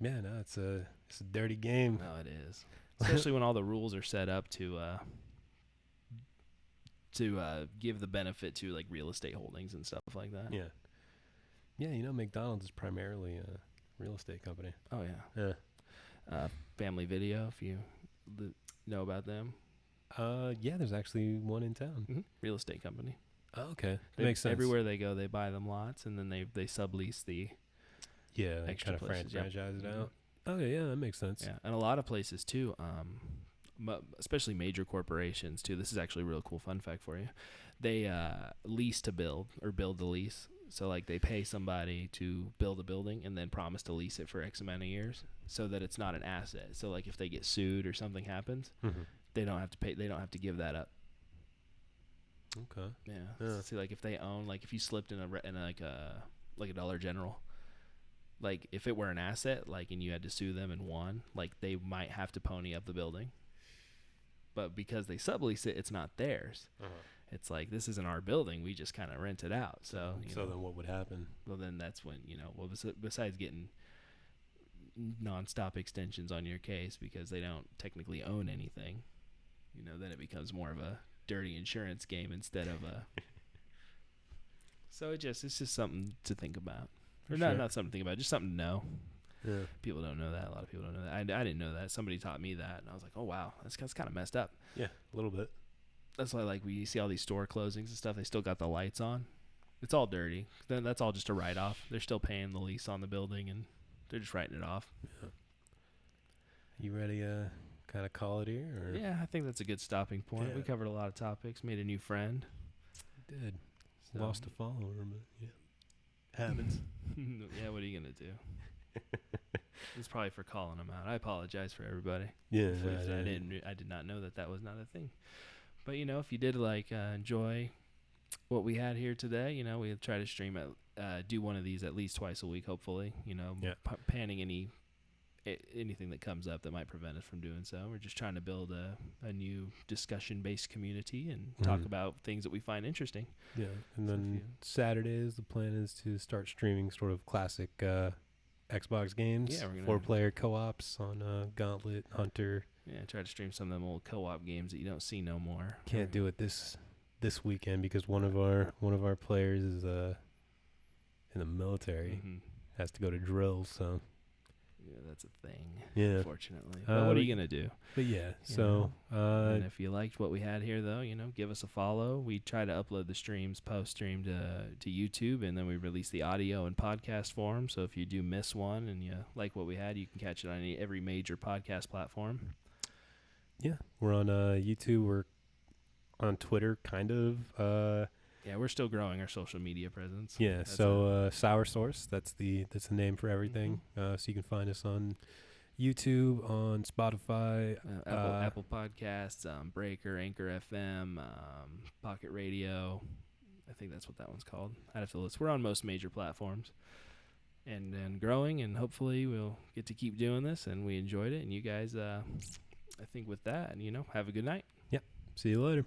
Yeah, no, it's a dirty game. No, it is. Especially when all the rules are set up to give the benefit to like real estate holdings and stuff like that. Yeah. Yeah, McDonald's is primarily a real estate company. Oh yeah. Yeah. Family Video, if you know about them. Yeah, there's actually one in town. Mm-hmm. Real estate company. Oh, okay. Makes sense. Everywhere they go, they buy them lots, and then they sublease the extra kind of places. franchise it Mm-hmm. out. Okay, yeah, that makes sense. Yeah, and a lot of places too, especially major corporations too. This is actually a real cool fun fact for you. They lease to build or build to lease. So like they pay somebody to build a building and then promise to lease it for X amount of years, so that it's not an asset. So like if they get sued or something happens, they don't have to pay. They don't have to give that up. Okay. Yeah. See, like if they own, like if you slipped in like a Dollar General, like if it were an asset, like and you had to sue them and won, like they might have to pony up the building. But because they sublease it, it's not theirs. It's like, this isn't our building. We just kind of rent it out. So then what would happen? Well, then that's when, besides getting nonstop extensions on your case because they don't technically own anything, then it becomes more of a dirty insurance game instead of a. So it's just something to think about. Or not something to think about, just something to know. Yeah. People don't know that. A lot of people don't know that. I didn't know that. Somebody taught me that, and I was like, oh, wow, that's kind of messed up. Yeah, a little bit. That's why, like, we see all these store closings and stuff, they still got the lights on. It's all dirty. Then that's all just a write-off. They're still paying the lease on the building, and they're just writing it off. Yeah. You ready to kind of call it here? Or? Yeah, I think that's a good stopping point. Yeah. We covered a lot of topics, made a new friend. Did. So. Lost a follower, but yeah. Happens. Yeah, what are you going to do? It's probably for calling them out. I apologize for everybody. Yeah. I did not know that was not a thing. But, if you did, enjoy what we had here today, we'll try to stream do one of these at least twice a week, hopefully, panning anything that comes up that might prevent us from doing so. We're just trying to build a new discussion-based community and talk about things that we find interesting. Yeah, and then Saturdays, the plan is to start streaming sort of classic Xbox games. Yeah, we're 4-player co-ops on Gauntlet, Hunter. Yeah, try to stream some of them old co-op games that you don't see no more. Can't do it this weekend because one of our players is in the military. Has to go to drill, so yeah, that's a thing. Yeah, unfortunately. But what are you gonna do? But yeah, so and if you liked what we had here, though, give us a follow. We try to upload the streams post-stream to YouTube, and then we release the audio in podcast form. So if you do miss one and you like what we had, you can catch it on every major podcast platform. Yeah, we're on YouTube. We're on Twitter, kind of. Yeah, we're still growing our social media presence. Yeah, that's so Sour Source, that's the name for everything. So you can find us on YouTube, on Spotify, Apple Podcasts, Breaker, Anchor FM, Pocket Radio. I think that's what that one's called. I'd have to list. We're on most major platforms, and growing, and hopefully we'll get to keep doing this. And we enjoyed it, and you guys, I think with that, have a good night. Yep. See you later.